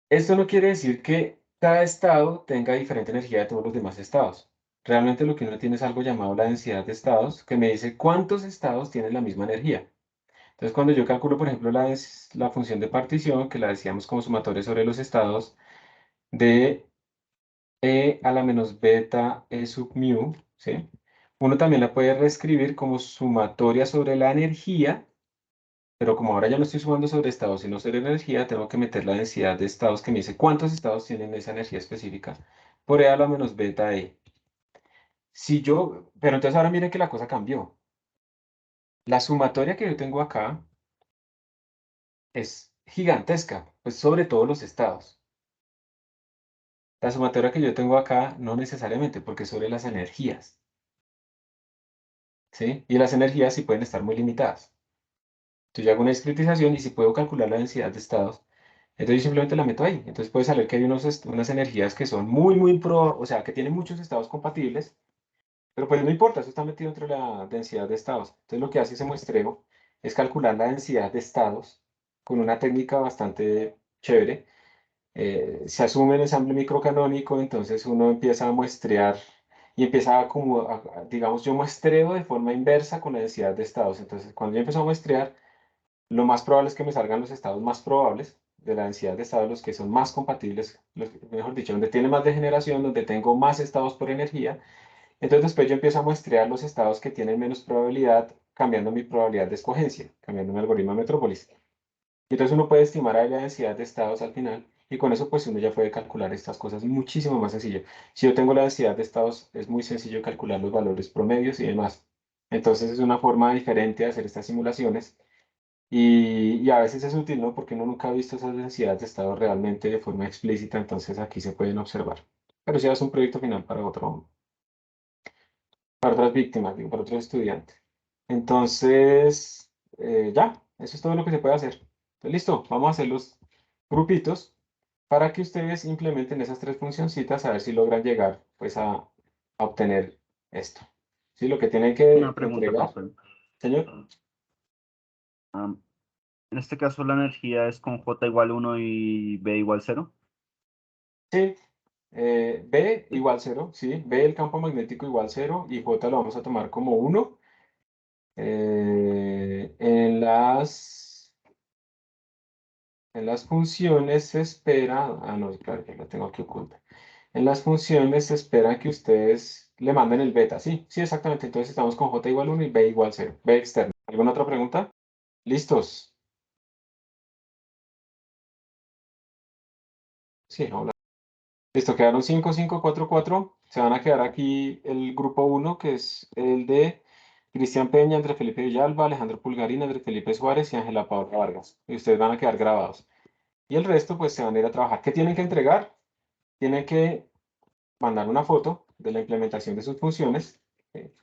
S1: Esto no quiere decir que cada estado tenga diferente energía de todos los demás estados. Realmente lo que uno tiene es algo llamado la densidad de estados, que me dice cuántos estados tienen la misma energía. Entonces, cuando yo calculo, por ejemplo, la función de partición, que la decíamos como sumatoria sobre los estados, de E a la menos beta E sub mu, ¿sí? Uno también la puede reescribir como sumatoria sobre la energía, pero como ahora ya no estoy sumando sobre estados, sino sobre energía, tengo que meter la densidad de estados que me dice cuántos estados tienen esa energía específica por E a la menos beta E. Pero entonces ahora miren que la cosa cambió. La sumatoria que yo tengo acá es gigantesca, pues sobre todos los estados. La sumatoria que yo tengo acá no necesariamente, porque es sobre las energías, ¿sí? Y las energías sí pueden estar muy limitadas. Entonces yo hago una discretización y si puedo calcular la densidad de estados, Entonces yo simplemente la meto ahí. Entonces puede saber que hay unas energías que son o sea, que tienen muchos estados compatibles, pero pues no importa, eso está metido entre la densidad de estados. Entonces lo que hace ese muestreo es calcular la densidad de estados con una técnica bastante chévere. Se asume el ensamble microcanónico, entonces uno empieza a muestrear y empieza digamos, yo muestreo de forma inversa con la densidad de estados. Entonces, cuando yo empiezo a muestrear, lo más probable es que me salgan los estados más probables de la densidad de estados, los que son más compatibles, mejor dicho, donde tiene más degeneración, donde tengo más estados por energía. Entonces, después yo empiezo a muestrear los estados que tienen menos probabilidad, cambiando mi probabilidad de escogencia, cambiando mi algoritmo de Metrópolis. Y entonces uno puede estimar ahí la densidad de estados al final y con eso pues uno ya puede calcular estas cosas muchísimo más sencillo. Si yo tengo la densidad de estados, es muy sencillo calcular los valores promedios y demás. Entonces es una forma diferente de hacer estas simulaciones y a veces es útil, ¿no? Porque uno nunca ha visto esas densidades de estados realmente de forma explícita, entonces aquí se pueden observar. Pero si es un proyecto final para otras víctimas, digo, para otros estudiantes. Entonces, ya, eso es todo lo que se puede hacer. Entonces, listo, vamos a hacer los grupitos para que ustedes implementen esas tres funcioncitas a ver si logran llegar pues a obtener esto. ¿Sí? Lo que tienen
S4: Una
S1: que
S4: pregunta,
S1: entregar,
S4: profe.
S1: señor.
S4: Am, en este caso, la energía es con J igual 1 y B igual 0.
S1: Sí, B igual 0, sí, B el campo magnético igual 0 y J lo vamos a tomar como 1. En las funciones se espera, no, claro que la tengo aquí oculta. En las funciones se espera que ustedes le manden el beta, sí, sí, exactamente. Entonces estamos con J igual 1 y B igual 0, B externo. ¿Alguna otra pregunta? ¿Listos? Sí, hola. Listo, quedaron 5, 5, 4, 4. Se van a quedar aquí el grupo 1, que es el de Cristian Peña, Andrés Felipe Villalba, Alejandro Pulgarín, Andrés Felipe Suárez y Ángela Paola Vargas. Y ustedes van a quedar grabados. Y el resto, pues se van a ir a trabajar. ¿Qué tienen que entregar? Tienen que mandar una foto de la implementación de sus funciones,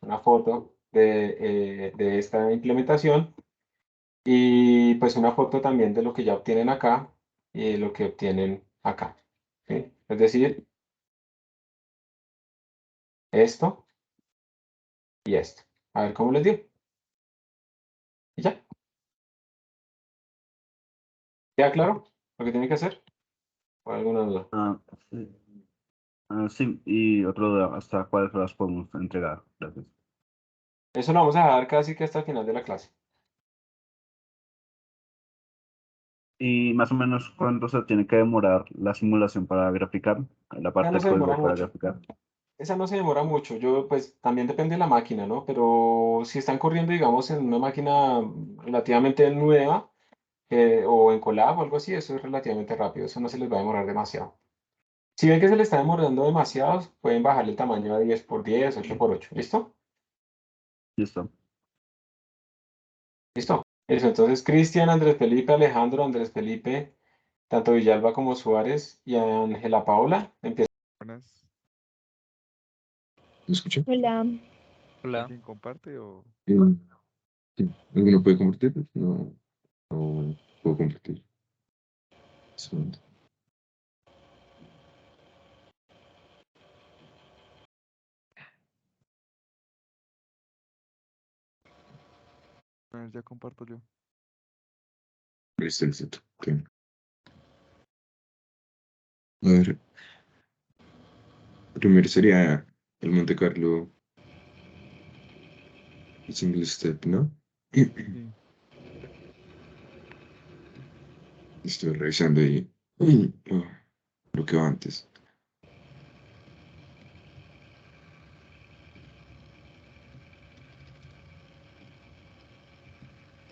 S1: una foto de esta implementación y pues una foto también de lo que ya obtienen acá y de lo que obtienen acá. ¿Sí? Es decir, esto y esto. A ver cómo les dio. Y ya. ¿Queda claro lo que tienen que hacer? ¿O alguna duda?
S4: Sí. Sí, y otro duda, ¿hasta cuáles horas podemos entregar? Gracias.
S1: Eso lo vamos a dejar casi que hasta el final de la clase.
S4: Y más o menos cuánto se tiene que demorar la simulación para graficar, la
S1: Ya
S4: parte
S1: no
S4: del
S1: se demora
S4: código para
S1: mucho.
S4: graficar.
S1: Esa no se demora mucho. Yo, pues, también depende de la máquina, ¿no? Pero si están corriendo, digamos, en una máquina relativamente nueva o en Colab o algo así, eso es relativamente rápido. Eso no se les va a demorar demasiado. Si ven que se les está demorando demasiado, pueden bajarle el tamaño a 10x10, 8x8. ¿Listo?
S4: Listo.
S1: ¿Listo? Eso. Entonces, Cristian, Andrés Felipe, Alejandro, Andrés Felipe, tanto Villalba como Suárez y Ángela Paola, empiezan.
S2: Buenas.
S5: ¿Me escuchan?
S6: Hola.
S2: Hola.
S7: ¿Alguien comparte o...?
S5: Sí. ¿Alguno puede compartir? No, no puedo compartir. Segundo.
S7: A ver, ya comparto yo.
S5: Listo. Ok. A ver, primero sería el Monte Carlo single step, ¿no?
S7: Sí.
S5: Estoy revisando ahí lo que va antes.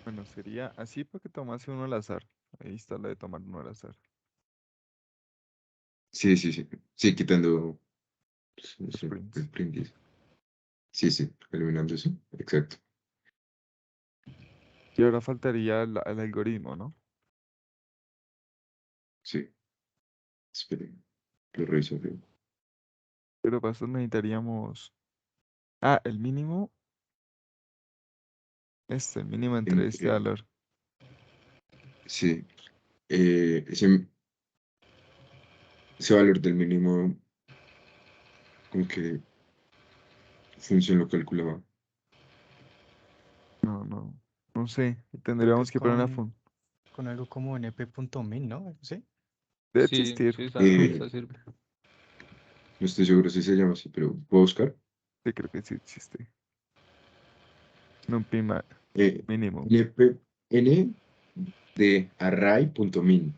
S7: Bueno, sería así para que tomase uno al azar. Ahí está la de tomar uno al azar.
S5: Sí. Sí, quitando
S7: Los
S5: el
S7: prints.
S5: print. Sí, eliminando eso. Exacto.
S7: Y ahora faltaría el algoritmo, ¿no?
S5: Sí. Esperen, lo reviso luego.
S7: Pero para eso necesitaríamos... Ah, el mínimo. El mínimo entre este
S5: Entre,
S7: valor.
S5: sí. ese valor del mínimo, ¿con qué función lo calculaba?
S7: No sé. Tendríamos que poner una
S6: con, con algo como np.min, ¿no? ¿Sí?
S7: Debe
S2: Sí,
S7: existir.
S2: sí,
S5: Eh,
S2: esa sirve.
S5: no estoy seguro si se llama así, pero ¿puedo buscar?
S7: Sí, creo que sí existe. NumPy
S5: Eh,
S7: mínimo.
S5: n de array.min.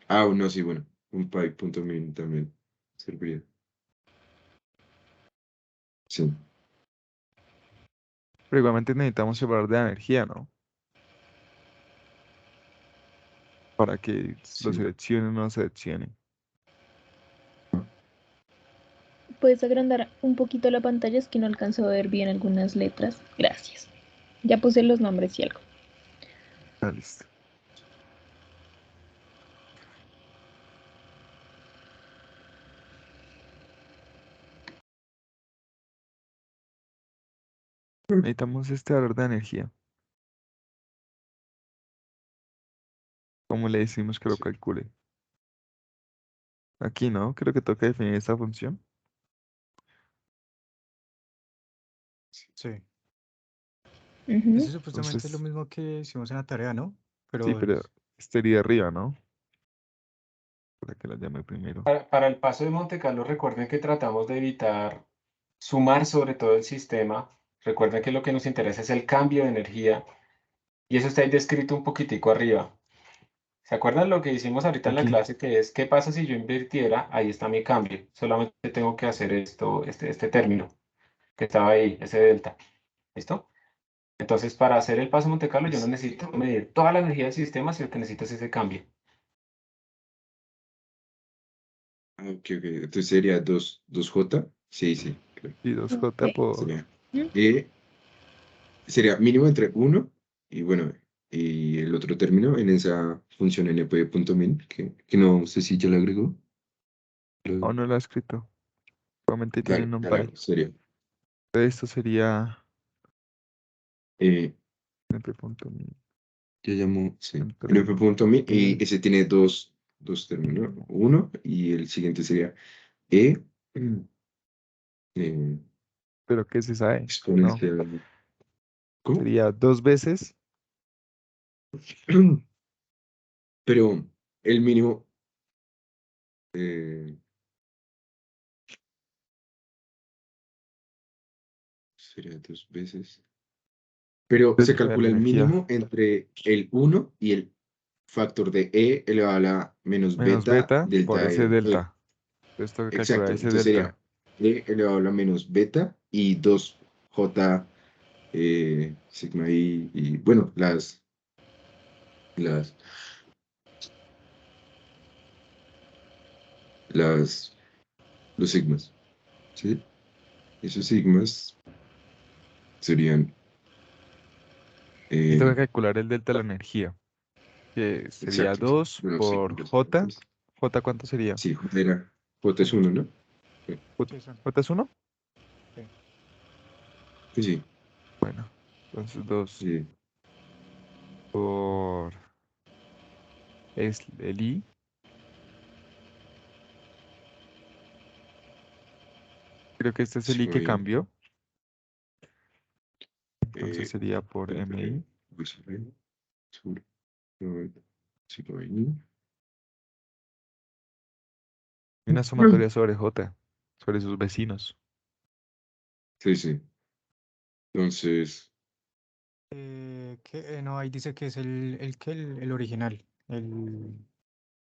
S5: No, sí, bueno, un py.min también serviría. Sí,
S7: Pero igualmente necesitamos separar de la energía, ¿no? Para que lo
S5: sí.
S7: seleccione o no seleccione.
S8: ¿Puedes agrandar un poquito la pantalla? Es que no alcanzo a ver bien algunas letras. Gracias. Ya puse los nombres y algo.
S7: Ah, listo. Necesitamos este valor de energía. ¿Cómo le decimos que lo
S5: Sí.
S7: calcule? Aquí, ¿no? Creo que toca definir esta función.
S6: Sí.
S8: Ujú.
S6: Eso supuestamente es lo
S7: Entonces,
S6: mismo que hicimos en la tarea, ¿no?
S7: sí,
S6: Pero
S7: pero estaría arriba, ¿no? Para que la llame primero.
S1: Para el paso de Monte Carlo, recuerden que tratamos de evitar sumar sobre todo el sistema. Recuerden que lo que nos interesa es el cambio de energía y eso está ahí descrito un poquitico arriba. ¿Se acuerdan lo que hicimos ahorita en la
S7: Aquí.
S1: clase? Que es, ¿qué pasa si yo invirtiera? Ahí está mi cambio. Solamente tengo que hacer esto, este término que estaba ahí, ese delta. ¿Listo? Entonces, para hacer el paso Monte Carlo, yo no necesito medir toda la energía del sistema, sino que necesito es ese cambio.
S5: Ok, ok. Entonces sería 2J. Sí, sí, creo.
S7: Y 2J
S8: Ok.
S7: por...
S5: Sería,
S8: Ujú.
S5: sería mínimo entre uno y bueno, y el otro término en esa función np.min, que no sé si ya le agregó.
S7: Oh, no lo ha escrito. Solamente tiene
S5: Dale, dale,
S7: NumPy.
S5: sería.
S7: Esto sería...
S5: Eh,
S7: np.min.
S5: ya llamo, sí,
S7: Entre
S5: np.min
S7: E.
S5: y ese tiene dos términos. Uno y el siguiente sería e eh,
S7: Pero ¿qué se sabe? No.
S5: exponencial. ¿Cómo?
S7: Sería 2 veces.
S5: Pero el mínimo eh, sería 2 veces. Pero se
S7: Delta de la
S5: calcula el
S7: energía.
S5: mínimo entre el uno y el factor de e elevado a la menos
S7: Menos
S5: beta
S7: beta por
S5: delta
S7: ese
S5: de e.
S7: delta. Entonces tengo que calcular
S5: Exacto.
S7: ese
S5: Entonces
S7: delta.
S5: sería e elevado a la menos beta y 2j sigma i y bueno, las, las, los sigmas. ¿Sí? Esos sigmas serían
S7: Y tengo
S5: eh,
S7: que calcular el delta de la energía. Que sería
S5: exacto. Sí.
S7: 2
S5: Bueno, sí,
S7: por J. ¿J cuánto sería?
S5: sí, J es
S6: uno.
S5: 1, ¿no?
S6: Sí, son.
S7: ¿J es 1?
S6: Sí.
S5: Sí, sí.
S7: Bueno, entonces 2
S5: Sí.
S7: por es el I. Creo que este es el I
S5: Sigma
S7: que
S5: i.
S7: cambió. Entonces
S5: Eh,
S7: sería por MI.
S5: pues, sur, sigma i.
S7: Y una sumatoria sobre J, sobre sus vecinos.
S5: Sí, sí. Entonces,
S6: No, ahí dice que es el original. El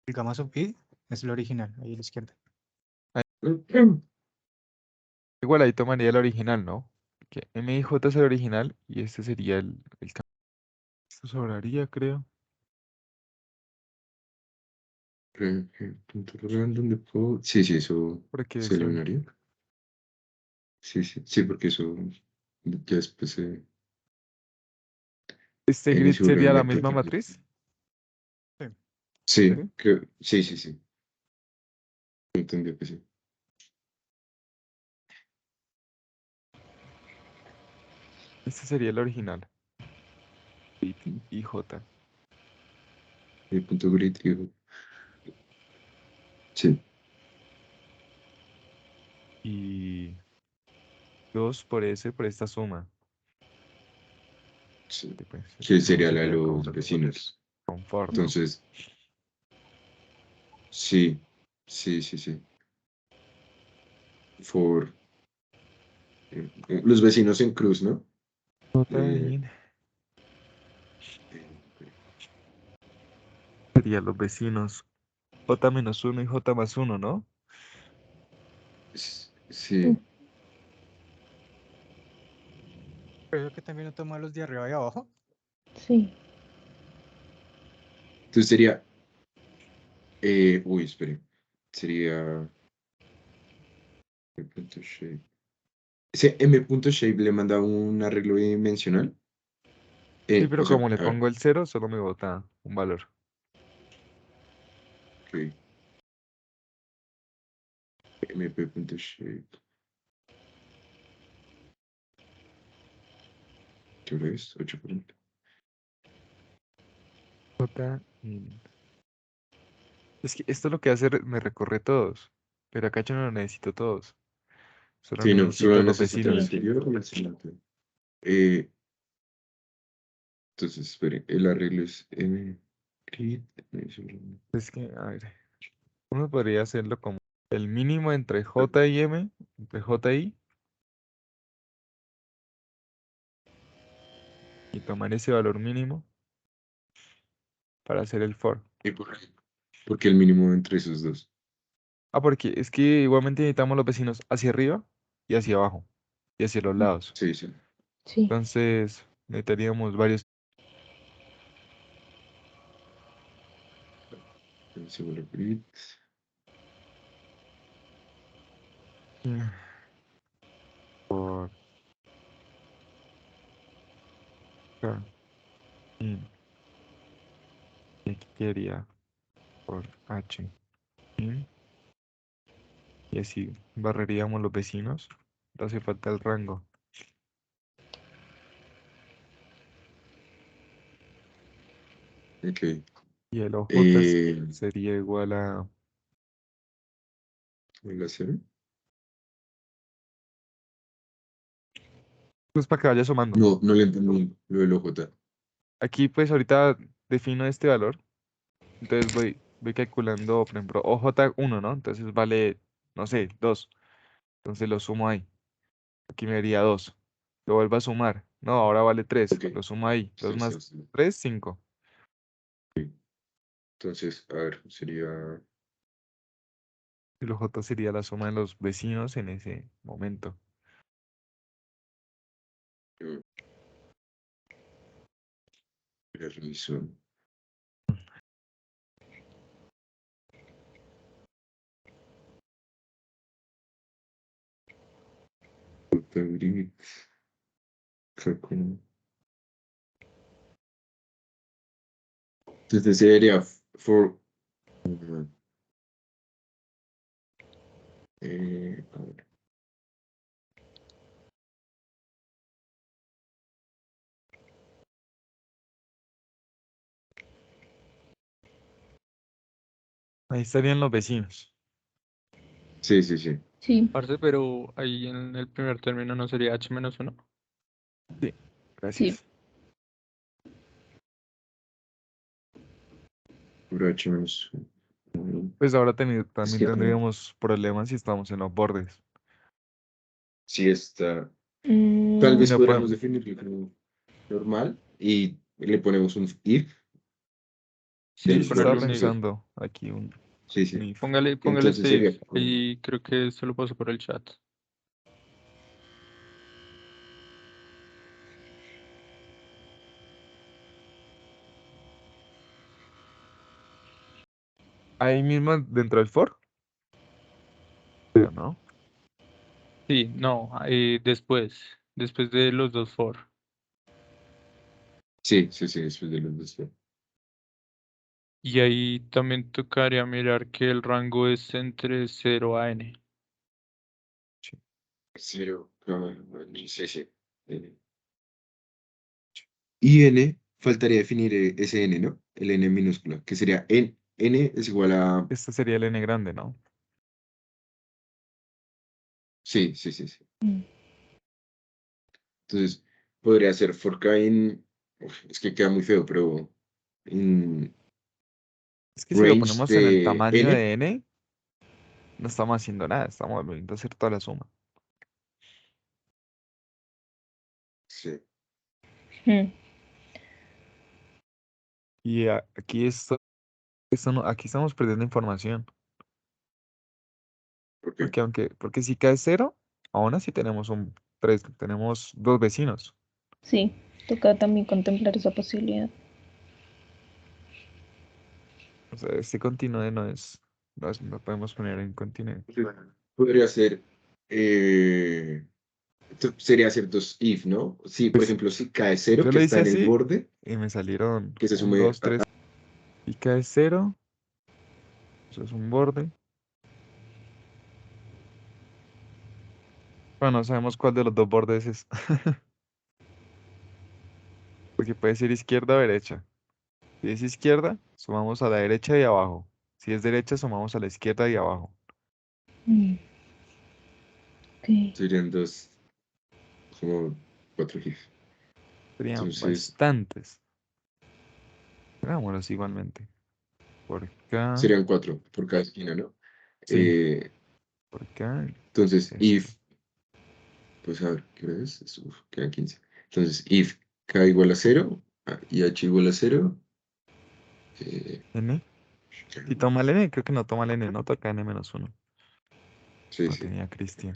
S6: gamma sub i es el original, ahí a la izquierda.
S7: Igual ahí tomaría el original, ¿no? Que MIJ es el original y este sería el esto sobraría, creo.
S5: punto random de sí, sí, eso
S7: Porque
S5: se
S7: eso,
S5: eliminaría. Sí, sí, sí, porque eso ya después
S7: este
S5: n
S7: grid
S5: se vuelve
S7: sería la
S5: aumenta.
S7: misma matriz.
S6: Sí.
S5: Sí,
S7: ¿Sí?
S5: sí, sí, sí. Entendí que sí.
S7: Este sería el original. Grid IJ.
S5: El punto grid, digo. Sí.
S7: y 2 por S por esta suma.
S5: Sí,
S7: Y pues,
S5: que
S7: esta suma
S5: sería la de
S7: sería
S5: los vecinos.
S7: con for, ¿no?
S5: Entonces, sí, sí, sí, sí. For los vecinos en cruz, ¿no?
S7: J
S5: Eh,
S7: in sería los vecinos. J menos 1 y J más 1, ¿no?
S5: sí.
S6: Creo que también no toma los de arriba y abajo.
S8: Sí.
S5: Entonces sería, uy, espere. Sería M.shape. Ese M.shape le manda un arreglo dimensional.
S7: Sí, pero
S5: O sea,
S7: como le
S5: a ver,
S7: pongo el 0, solo me bota un valor.
S5: ok. MP.shape. ¿Qué hora es? 8:40.
S7: J in. Es que esto lo que hace me recorre todos. Pero acá yo no necesito todos. Solo
S5: Sí, no, solo
S7: necesito los
S5: necesita el
S7: vecinos.
S5: anterior y el siguiente. Eh, entonces, espere, el arreglo es M. Crit,
S7: Es que, a ver, uno podría hacerlo como el mínimo entre J y M, entre J y tomar ese valor mínimo para hacer el for.
S5: ¿Y por qué? Porque el mínimo entre esos dos.
S7: Ah, porque es que igualmente necesitamos los vecinos hacia arriba y hacia abajo y hacia los lados.
S5: Sí, sí.
S8: Sí.
S7: Entonces necesitaríamos varios.
S5: Seguro Crit.
S7: Por K, in, y aquí quedaría por H, in, y así barreríamos los vecinos. No hace falta el rango.
S5: Ok.
S7: Y el OJ
S5: Eh,
S7: sería igual a.
S5: ¿el acero?
S7: Pues para que vaya sumando.
S5: No, no le entendí lo del OJ.
S7: Aquí pues ahorita defino este valor. Entonces voy calculando, por ejemplo, OJ1, ¿no? Entonces vale, no sé, 2. Entonces lo sumo ahí. Aquí me daría 2. Lo vuelvo a sumar. No, ahora vale 3.
S5: Ok.
S7: Lo sumo ahí. 2
S5: Sí, sí,
S7: más
S5: sí.
S7: 3, 5.
S5: Entonces, a ver, sería
S7: Y los J sería la suma de los vecinos en ese momento.
S5: eh, reviso. Grid, calculo. Entonces sería for. A ver.
S7: Ahí estarían los vecinos.
S5: Sí, sí, sí.
S8: Sí.
S2: Parce, pero ahí en el primer término no sería H-1.
S7: Sí,
S8: Sí.
S7: gracias.
S5: Puro H menos.
S7: Pues ahora
S5: Es
S7: también
S5: que
S7: tendríamos problemas si estamos en los bordes.
S5: sí está. Tal
S8: Mm,
S7: Y
S5: vez
S7: no
S5: podríamos
S7: podemos.
S5: definirlo como normal y le ponemos un if
S2: Sí,
S7: Sí,
S5: del
S7: eso
S5: for.
S7: estaba
S2: ponerle un if.
S7: pensando aquí
S5: Sí,
S7: un
S5: sí.
S7: if.
S2: Póngale
S5: Entonces
S2: ese
S5: sería
S2: if.
S5: como.
S2: Y creo que se lo paso por el chat.
S7: Ahí mismo dentro del for, creo, ¿no?
S2: Sí, no, después de los dos for.
S5: Sí, sí, sí, después de los dos.
S2: Y ahí también tocaría mirar que el rango es entre 0 a n.
S5: Cero. Sí, sí. N. Y n, faltaría definir ese n, ¿no? El n minúscula, que sería n es igual a.
S7: Este sería el n grande, ¿no?
S5: Sí, sí, sí, sí.
S8: Mm.
S5: Entonces, podría ser forca en. Uf, es que queda muy feo, pero en
S7: Es que si lo
S5: range
S7: ponemos en el
S5: de
S7: tamaño
S5: n.
S7: de n, no estamos haciendo nada, estamos volviendo a hacer toda la suma.
S5: Sí.
S8: Mm.
S7: Y aquí aquí estamos perdiendo información.
S5: ¿Por qué?
S7: Porque si cae cero, aún así tenemos dos vecinos.
S8: Sí, toca también contemplar esa posibilidad.
S7: O sea, este continente no podemos poner en continente.
S5: Podría ser. Sería ser dos if, ¿no? Sí, por
S7: Pues
S5: ejemplo, si cae cero,
S7: yo
S5: que
S7: lo
S5: está
S7: hice
S5: en el
S7: así
S5: borde,
S7: y me salieron
S5: que se
S7: un,
S5: sume.
S7: 2, 3. Y cae cero, eso es un borde. Bueno, no sabemos cuál de los dos bordes es. Porque puede ser izquierda o derecha. Si es izquierda, sumamos a la derecha y abajo. Si es derecha, sumamos a la izquierda y abajo.
S8: Mm. Ok.
S5: Serían dos, como cuatro if.
S7: Serían
S5: Entonces,
S7: bastantes. Hagámoslos igualmente. Por acá,
S5: serían cuatro por cada esquina, ¿no?
S7: sí,
S5: Eh,
S7: por acá,
S5: entonces,
S7: esto.
S5: if, pues a ver, ¿qué hora es? Uf, quedan 15. Entonces, if k igual a cero y h igual a cero, eh,
S7: N. Si toma el N, creo que no toma el N, no toca N-1.
S5: sí,
S7: No
S5: sí.
S7: tenía Cristian.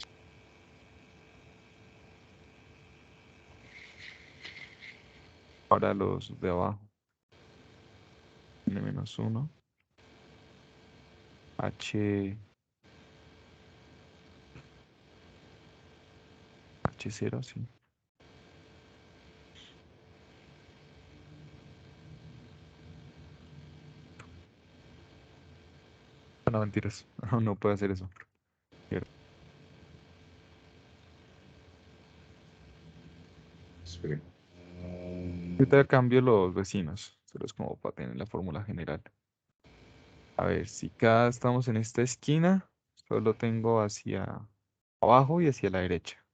S7: Ahora los de abajo. N-1. H. H0, sí. No, mentiras. No puedo hacer eso.
S5: Espera.
S7: Ahorita cambio los vecinos. Solo es como para tener la fórmula general. A ver, si cada estamos en esta esquina, solo tengo hacia abajo y hacia la derecha.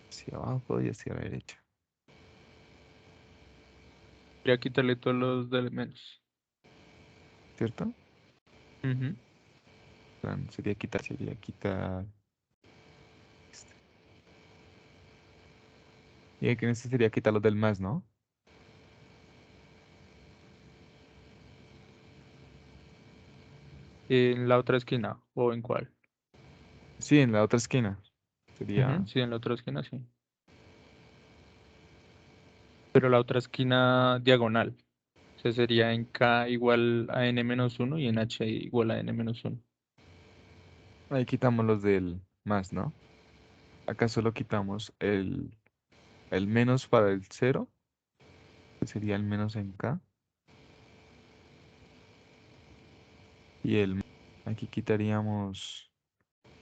S7: Hacia abajo y hacia la derecha.
S2: Voy a quitarle todos los de menos.
S7: ¿Cierto?
S2: Ujú.
S7: Plan, sería quitar este. Y que en este sería quitar los del más, ¿no?
S2: ¿En la otra esquina o en cuál?
S7: Sí, en la otra esquina. Sería.
S2: Ujú, sí, en la otra esquina, sí. Pero la otra esquina diagonal. O sea, sería en K igual a N-1 y en H igual a N-1.
S7: Ahí quitamos los del más, ¿no? Acá solo quitamos el menos para el cero, que sería el menos en K. Y aquí quitaríamos,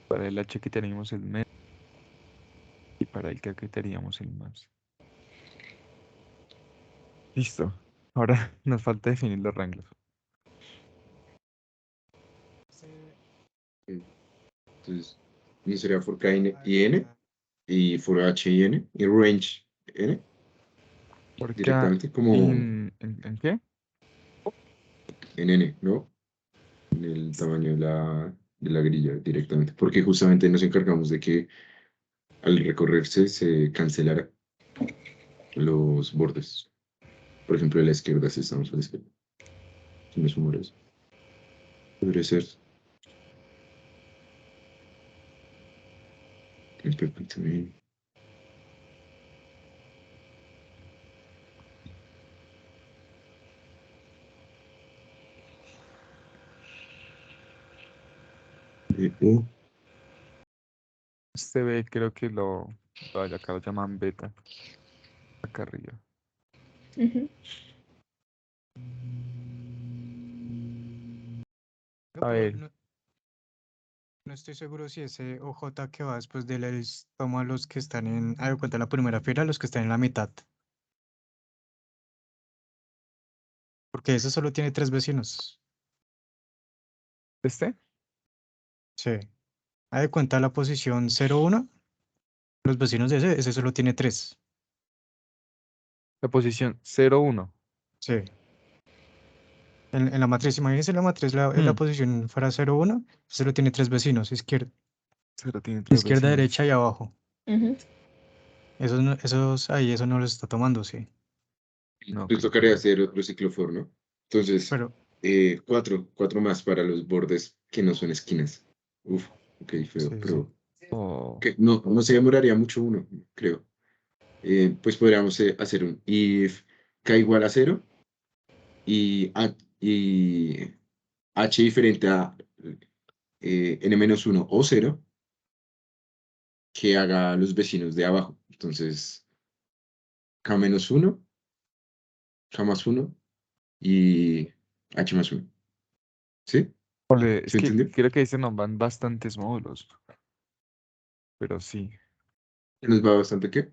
S7: para el H quitaríamos el menos y para el K quitaríamos el más. Listo. Ahora nos falta definir los rangos.
S5: Entonces, no sería for k y n, y for h y n, y range n,
S7: Porque
S5: directamente como
S7: ¿en qué?
S5: en n, ¿no? En el tamaño de la grilla directamente, porque justamente nos encargamos de que al recorrerse se cancelara los bordes. Por ejemplo, de la izquierda, si estamos a la izquierda. Si me sumo eso. Podría ser. También. O,
S7: Este B creo que acá lo llaman beta, acá arriba.
S8: Ujú.
S6: No,
S7: A
S6: pero
S7: ver,
S6: no estoy seguro si ese OJ que va después de él toma los que están en, haga de cuenta la primera fila, los que están en la mitad. Porque ese solo tiene 3 vecinos.
S7: este,
S6: Sí. Haz de cuenta la posición 0, 1. Los vecinos de ese solo tiene 3.
S7: La posición 0, 1.
S6: Sí. En la matriz, imagínense la matriz, la posición fuera 0, 1, solo tiene 3 vecinos, izquierda,
S7: 0 tiene 3
S6: izquierda,
S7: vecinos.
S6: derecha y abajo.
S8: Ujú.
S6: Esos ahí, eso no los está tomando, sí.
S7: No,
S5: Entonces
S7: ok,
S5: tocaría
S7: ok.
S5: hacer otro ciclo for, ¿no? Entonces,
S6: Pero,
S5: cuatro más para los bordes que no son esquinas. Uf, ok, feo,
S6: sí, sí.
S5: pero
S7: Oh,
S5: que no se demoraría mucho uno, creo. Pues podríamos hacer un if k igual a 0 y, y h diferente a n-1 o 0 que haga los vecinos de abajo. Entonces, k-1, k más 1 y h más 1. ¿Sí?
S7: ole, es
S5: ¿Sí
S7: que
S5: entendió?
S7: creo que ahí se nos van bastantes módulos, pero sí.
S5: ¿Nos va bastante qué?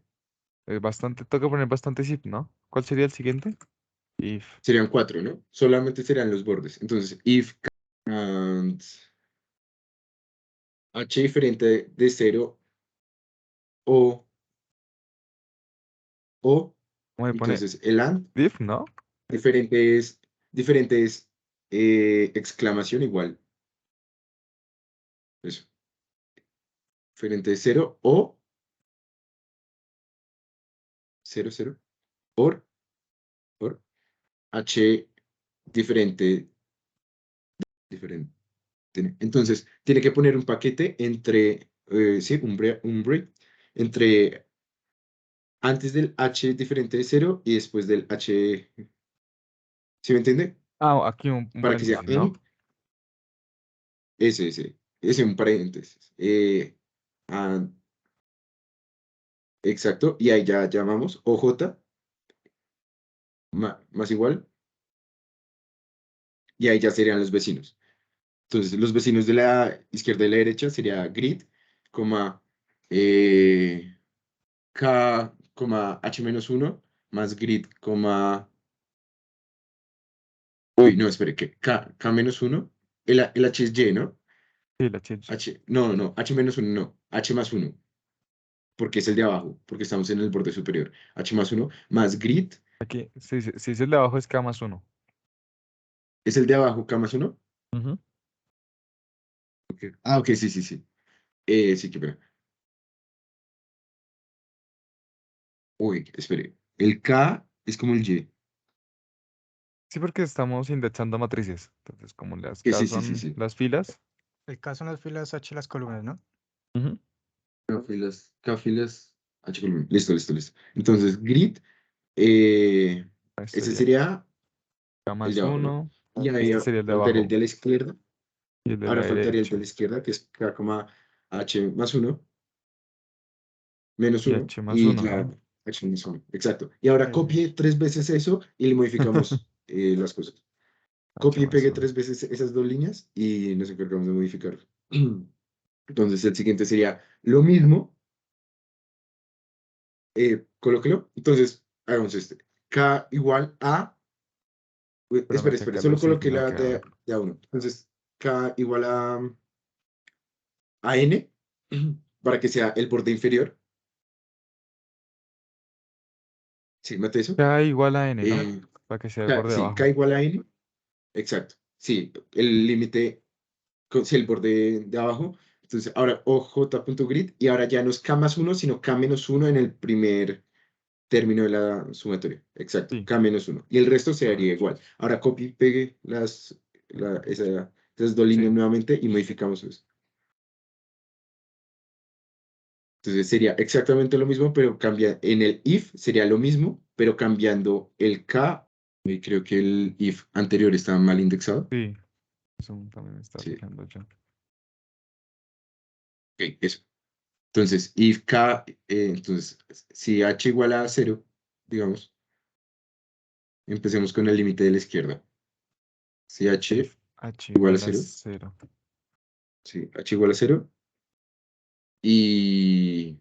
S7: Es bastante, toca poner bastante zip, ¿no? ¿Cuál sería el siguiente? If.
S5: Serían 4, ¿no? Solamente serían los bordes. Entonces, if and h diferente de 0 o,
S7: ¿Cómo se pone?
S5: entonces el and
S7: Diff, ¿no?
S5: diferente es exclamación igual. Eso. Diferente de 0 o 0, 0. Or h diferente. Entonces, tiene que poner un paquete entre, sí, un break entre antes del h diferente de 0 y después del h, ¿sí me entiende?
S7: Ah, aquí un
S5: Para que sea
S7: paréntesis, ¿no?
S5: ese un paréntesis. Ah, exacto, y ahí ya llamamos OJ más igual, y ahí ya serían los vecinos. Entonces, los vecinos de la izquierda y la derecha sería grid, coma, K, H-1 más grid, uy, no, espere, que K-1, el H es Y, ¿no?
S7: Sí, la change.
S5: No, H-1 no, H más 1, porque es el de abajo, porque estamos en el borde superior. H más 1 más grid,
S7: Aquí, si es el de abajo es K más 1.
S5: ¿es el de abajo K más 1? Ok, sí. Sí, qué pena. Uy, espere, el K es como el Y.
S7: Sí, porque estamos indexando matrices. Entonces, como las
S5: Que
S7: K
S5: sí,
S7: son las filas.
S6: el caso son las filas H las columnas, ¿no?
S7: Ujú.
S5: K-filas, H columna. Listo. Entonces, grid, eh,
S7: Esto
S5: ese
S7: sería
S5: sería
S7: K
S5: el de
S7: más
S5: abajo, ¿no?
S7: 1.
S5: Y ahí
S7: Este sería el de
S5: faltaría el
S7: abajo.
S5: de la izquierda.
S7: Y el de la
S5: Ahora faltaría el de
S7: derecha.
S5: la izquierda, que es K, H más 1, menos
S7: Y
S5: 1,
S7: H más
S5: y
S7: 1,
S5: ya
S7: ¿no?
S5: H más 1. Exacto. Y ahora
S6: Sí, sí.
S5: copie 3 veces eso y le modificamos las cosas.
S7: H
S5: Copie y
S7: más
S5: pegue
S7: 1.
S5: 3 veces esas dos líneas y nos encargamos de modificarlo. Entonces el siguiente sería lo mismo, colóquelo. Entonces, hagamos este. K igual a.
S7: Espérame que
S5: Espere,
S7: acá
S5: solo
S7: los if
S5: coloqué
S7: no
S5: la
S7: quedaron.
S5: de a uno. Entonces, K igual a N para que sea el borde inferior. Sí, mate eso.
S7: K igual a N, ¿no?
S5: Eh,
S7: Para que sea el borde de
S5: sí, K
S7: abajo.
S5: igual a N. Exacto. Sí, el límite, sí, el borde de abajo. Entonces, ahora oj.grid y ahora ya no es K más 1, sino K menos 1 en el primer término de la sumatoria. Exacto,
S7: Sí.
S5: K menos 1. Y el resto se haría
S7: Correcto.
S5: igual. Ahora copie y pegue esas dos líneas
S7: Sí.
S5: nuevamente y modificamos eso. Entonces sería exactamente lo mismo, pero cambia en el if sería lo mismo, pero cambiando el K. Y creo que el if anterior estaba mal indexado.
S7: Sí. Eso también me está
S5: Sí,
S7: fijando yo.
S5: ok, eso. Entonces, if K, entonces, si H igual a 0, digamos, empecemos con el límite de la izquierda. Si H
S7: If H
S5: igual a
S7: igual a
S5: 0,
S7: 0.
S5: sí, H igual a 0, y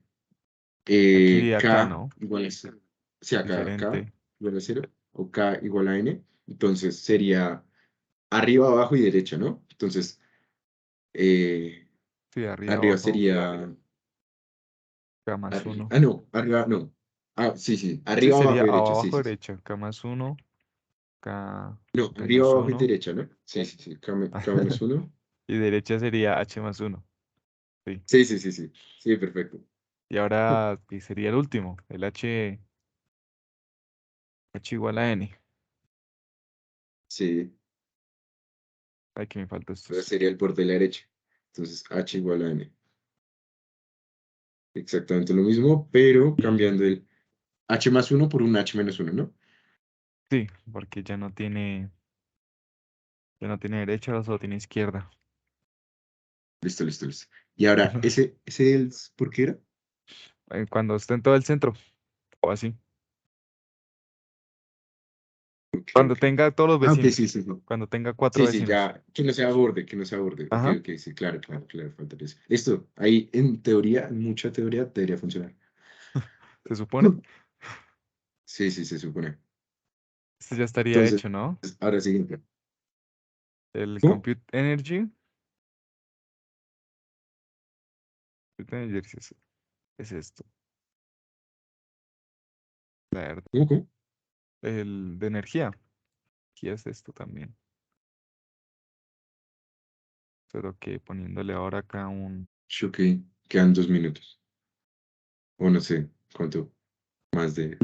S7: Aquí acá,
S5: K
S7: ¿no?
S5: igual a 0. Si acá K
S7: Diferente.
S5: igual a 0 o K igual a N, entonces sería arriba, abajo y derecha, ¿no? Entonces, eh,
S7: Sí, arriba,
S5: Arriba
S7: abajo,
S5: sería.
S7: K más 1.
S5: Ah, no, arriba no. Ah, sí, sí.
S7: Sí,
S5: Arriba,
S7: sería
S5: abajo, derecha. Sí,
S7: abajo,
S5: sí, sí.
S7: derecha, K más 1, K
S5: No, arriba,
S7: menos
S5: abajo y
S7: 1.
S5: derecha, ¿no? Sí, sí, sí. K menos uno.
S7: Y derecha sería H más 1. Sí.
S5: Sí, sí, sí, sí. Sí, perfecto.
S7: Y ahora ¿qué sería el último? El H igual a N.
S5: Sí.
S7: Ay, que me falta esto.
S5: Entonces sería el borde de la derecha. Entonces H igual a N. Exactamente lo mismo, pero cambiando el H más uno por un H menos uno, ¿no?
S7: Sí, porque ya no tiene derecha, solo tiene izquierda.
S5: Listo, listo, listo. Y ahora, ¿por qué era?
S7: Cuando esté en todo el centro, o así.
S5: Ok,
S7: Cuando
S5: ok.
S7: tenga todos los
S5: Ah, ok,
S7: vecinos.
S5: sí, sí, sí.
S7: Cuando tenga 4
S5: Sí, sí,
S7: vecinos.
S5: ya. Que no sea borde, que no sea borde. Ok,
S7: Ajá,
S5: ok, sí, claro, claro, claro, faltaría eso. Listo, ahí en teoría, en mucha teoría, debería funcionar.
S7: se supone.
S5: Sí, sí, se supone.
S7: Este ya estaría
S5: Entonces,
S7: hecho, ¿no?
S5: ahora siguiente.
S7: El
S5: ¿Cómo?
S7: Compute Energy. Compute Energy es esto. La verdad.
S5: ¿Cómo, cómo?
S7: El de energía. Aquí es esto también. Pero que poniéndole ahora acá un.
S5: Sí, ok, quedan 2 minutos. O no sé, cuánto más de.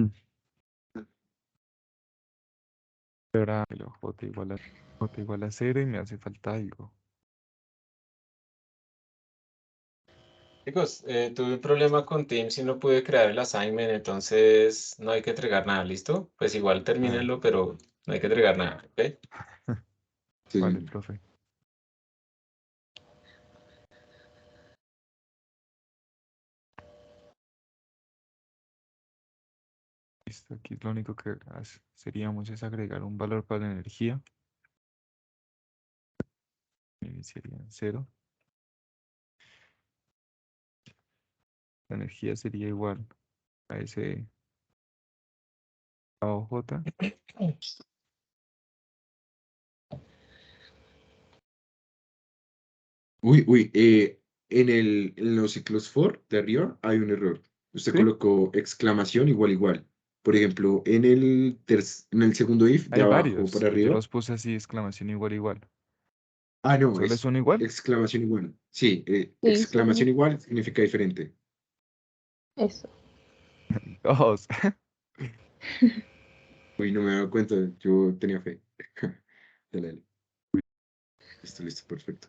S7: Ahora el J igual a 0 y me hace falta algo.
S1: Chicos, tuve un problema con Teams y no pude crear el assignment, entonces no hay que entregar nada, ¿listo? Pues igual
S7: Ah,
S1: termínenlo, pero no hay que entregar nada, ¿ok?
S5: Sí,
S7: vale,
S5: sí.
S7: profe. Listo, aquí lo único que seríamos es agregar un valor para la energía. Y sería 0. La energía sería igual a ese AOJ.
S5: Uy, uy, en los ciclos for de arriba hay un error. Usted
S7: ¿Sí?
S5: colocó exclamación igual igual. Por ejemplo, en el segundo if de
S7: Hay
S5: abajo
S7: varios.
S5: para
S7: Yo
S5: arriba.
S7: los puse así, exclamación igual, igual.
S5: Ah, no,
S7: ¿Solo es
S5: es
S7: uno igual?
S5: exclamación igual. Sí,
S8: Sí,
S5: exclamación
S8: son
S5: igual significa diferente.
S8: eso.
S7: Dos.
S5: Uy, no me he dado cuenta, yo tenía fe. Dale, dale. Listo, listo, perfecto.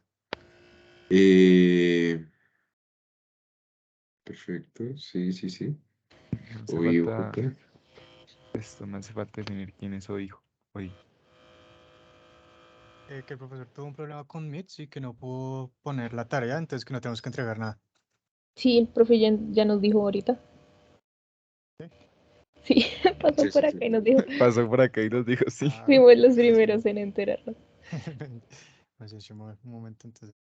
S5: Eh, perfecto, sí, sí, sí.
S7: Me hace
S5: Uy,
S7: falta
S5: OJ.
S7: esto, me hace falta definir quién es hoy, hijo. Hoy.
S6: Que el profesor tuvo un problema con Meet y que no pudo poner la tarea, entonces que no tenemos que entregar nada.
S8: Sí, el profe ya nos dijo ahorita.
S6: ¿Sí?
S8: Sí, pasó
S5: Sí, sí,
S8: por
S5: sí.
S8: acá y nos dijo.
S7: Pasó por acá y nos dijo sí.
S6: Ah,
S8: Fuimos los
S6: entonces,
S8: primeros en enterarnos.
S6: no sé, si un momento entonces.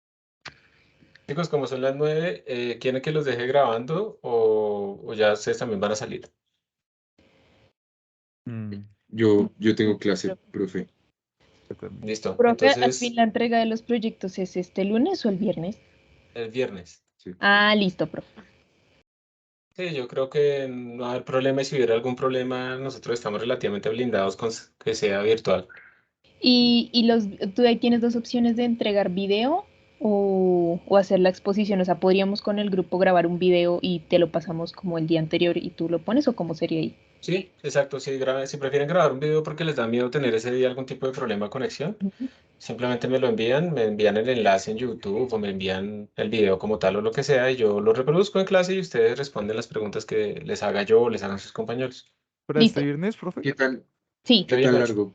S1: Chicos, como son las 9, ¿quieren que los deje grabando o ya ustedes también van a salir?
S7: Mm,
S5: Yo tengo clase, profe.
S7: yo también.
S1: Listo,
S8: Profe, al fin
S1: entonces
S8: la entrega de los proyectos es este lunes o el viernes.
S1: el viernes.
S5: Sí.
S8: Ah, listo, profe.
S1: Sí, yo creo que no va a haber problema y si hubiera algún problema, nosotros estamos relativamente blindados con que sea virtual.
S8: Tú ahí tienes dos opciones de entregar video o hacer la exposición. O sea, podríamos con el grupo grabar un video y te lo pasamos como el día anterior y tú lo pones o cómo sería ahí.
S1: Sí, exacto. Si prefieren grabar un video porque les da miedo tener ese día algún tipo de problema de conexión,
S8: Ujú.
S1: simplemente me envían el enlace en YouTube o me envían el video como tal o lo que sea y yo lo reproduzco en clase y ustedes responden las preguntas que les haga yo o les hagan sus compañeros.
S7: ¿Para este
S8: Listo.
S7: viernes, profe?
S5: ¿Qué tan,
S8: Sí,
S5: qué
S1: De hoy en
S5: tan
S1: 8.
S5: largo?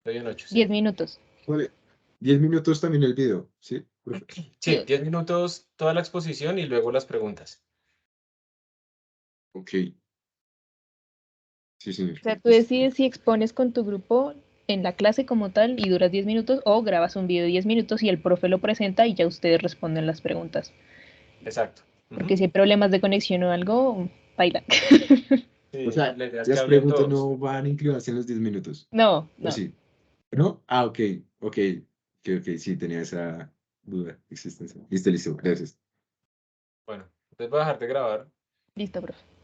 S1: De hoy en 8, sí.
S8: 10 minutos.
S5: Vale. 10 minutos también el video, ¿sí, profe?
S1: Sí,
S8: Sí.
S1: 10 minutos toda la exposición y luego las preguntas.
S5: Ok. Sí, señor.
S8: O sea, tú
S5: Listo.
S8: decides si expones con tu grupo en la clase como tal y duras 10 minutos o grabas un video de 10 minutos y el profe lo presenta y ya ustedes responden las preguntas.
S1: Exacto.
S8: Porque
S1: Ujú.
S8: si hay problemas de conexión o algo, baila.
S5: O
S1: Sí,
S5: sea,
S1: la idea es que
S5: las
S1: hablen
S5: preguntas
S1: todos.
S5: no van a incluirse en los 10 minutos.
S8: No,
S5: ¿O
S8: no.
S5: sí? ¿No? Ah, ok, ok. Ok, ok, sí, tenía esa duda existencial. Listo, listo, gracias.
S1: Bueno, entonces voy a dejar de grabar.
S8: Listo, profe.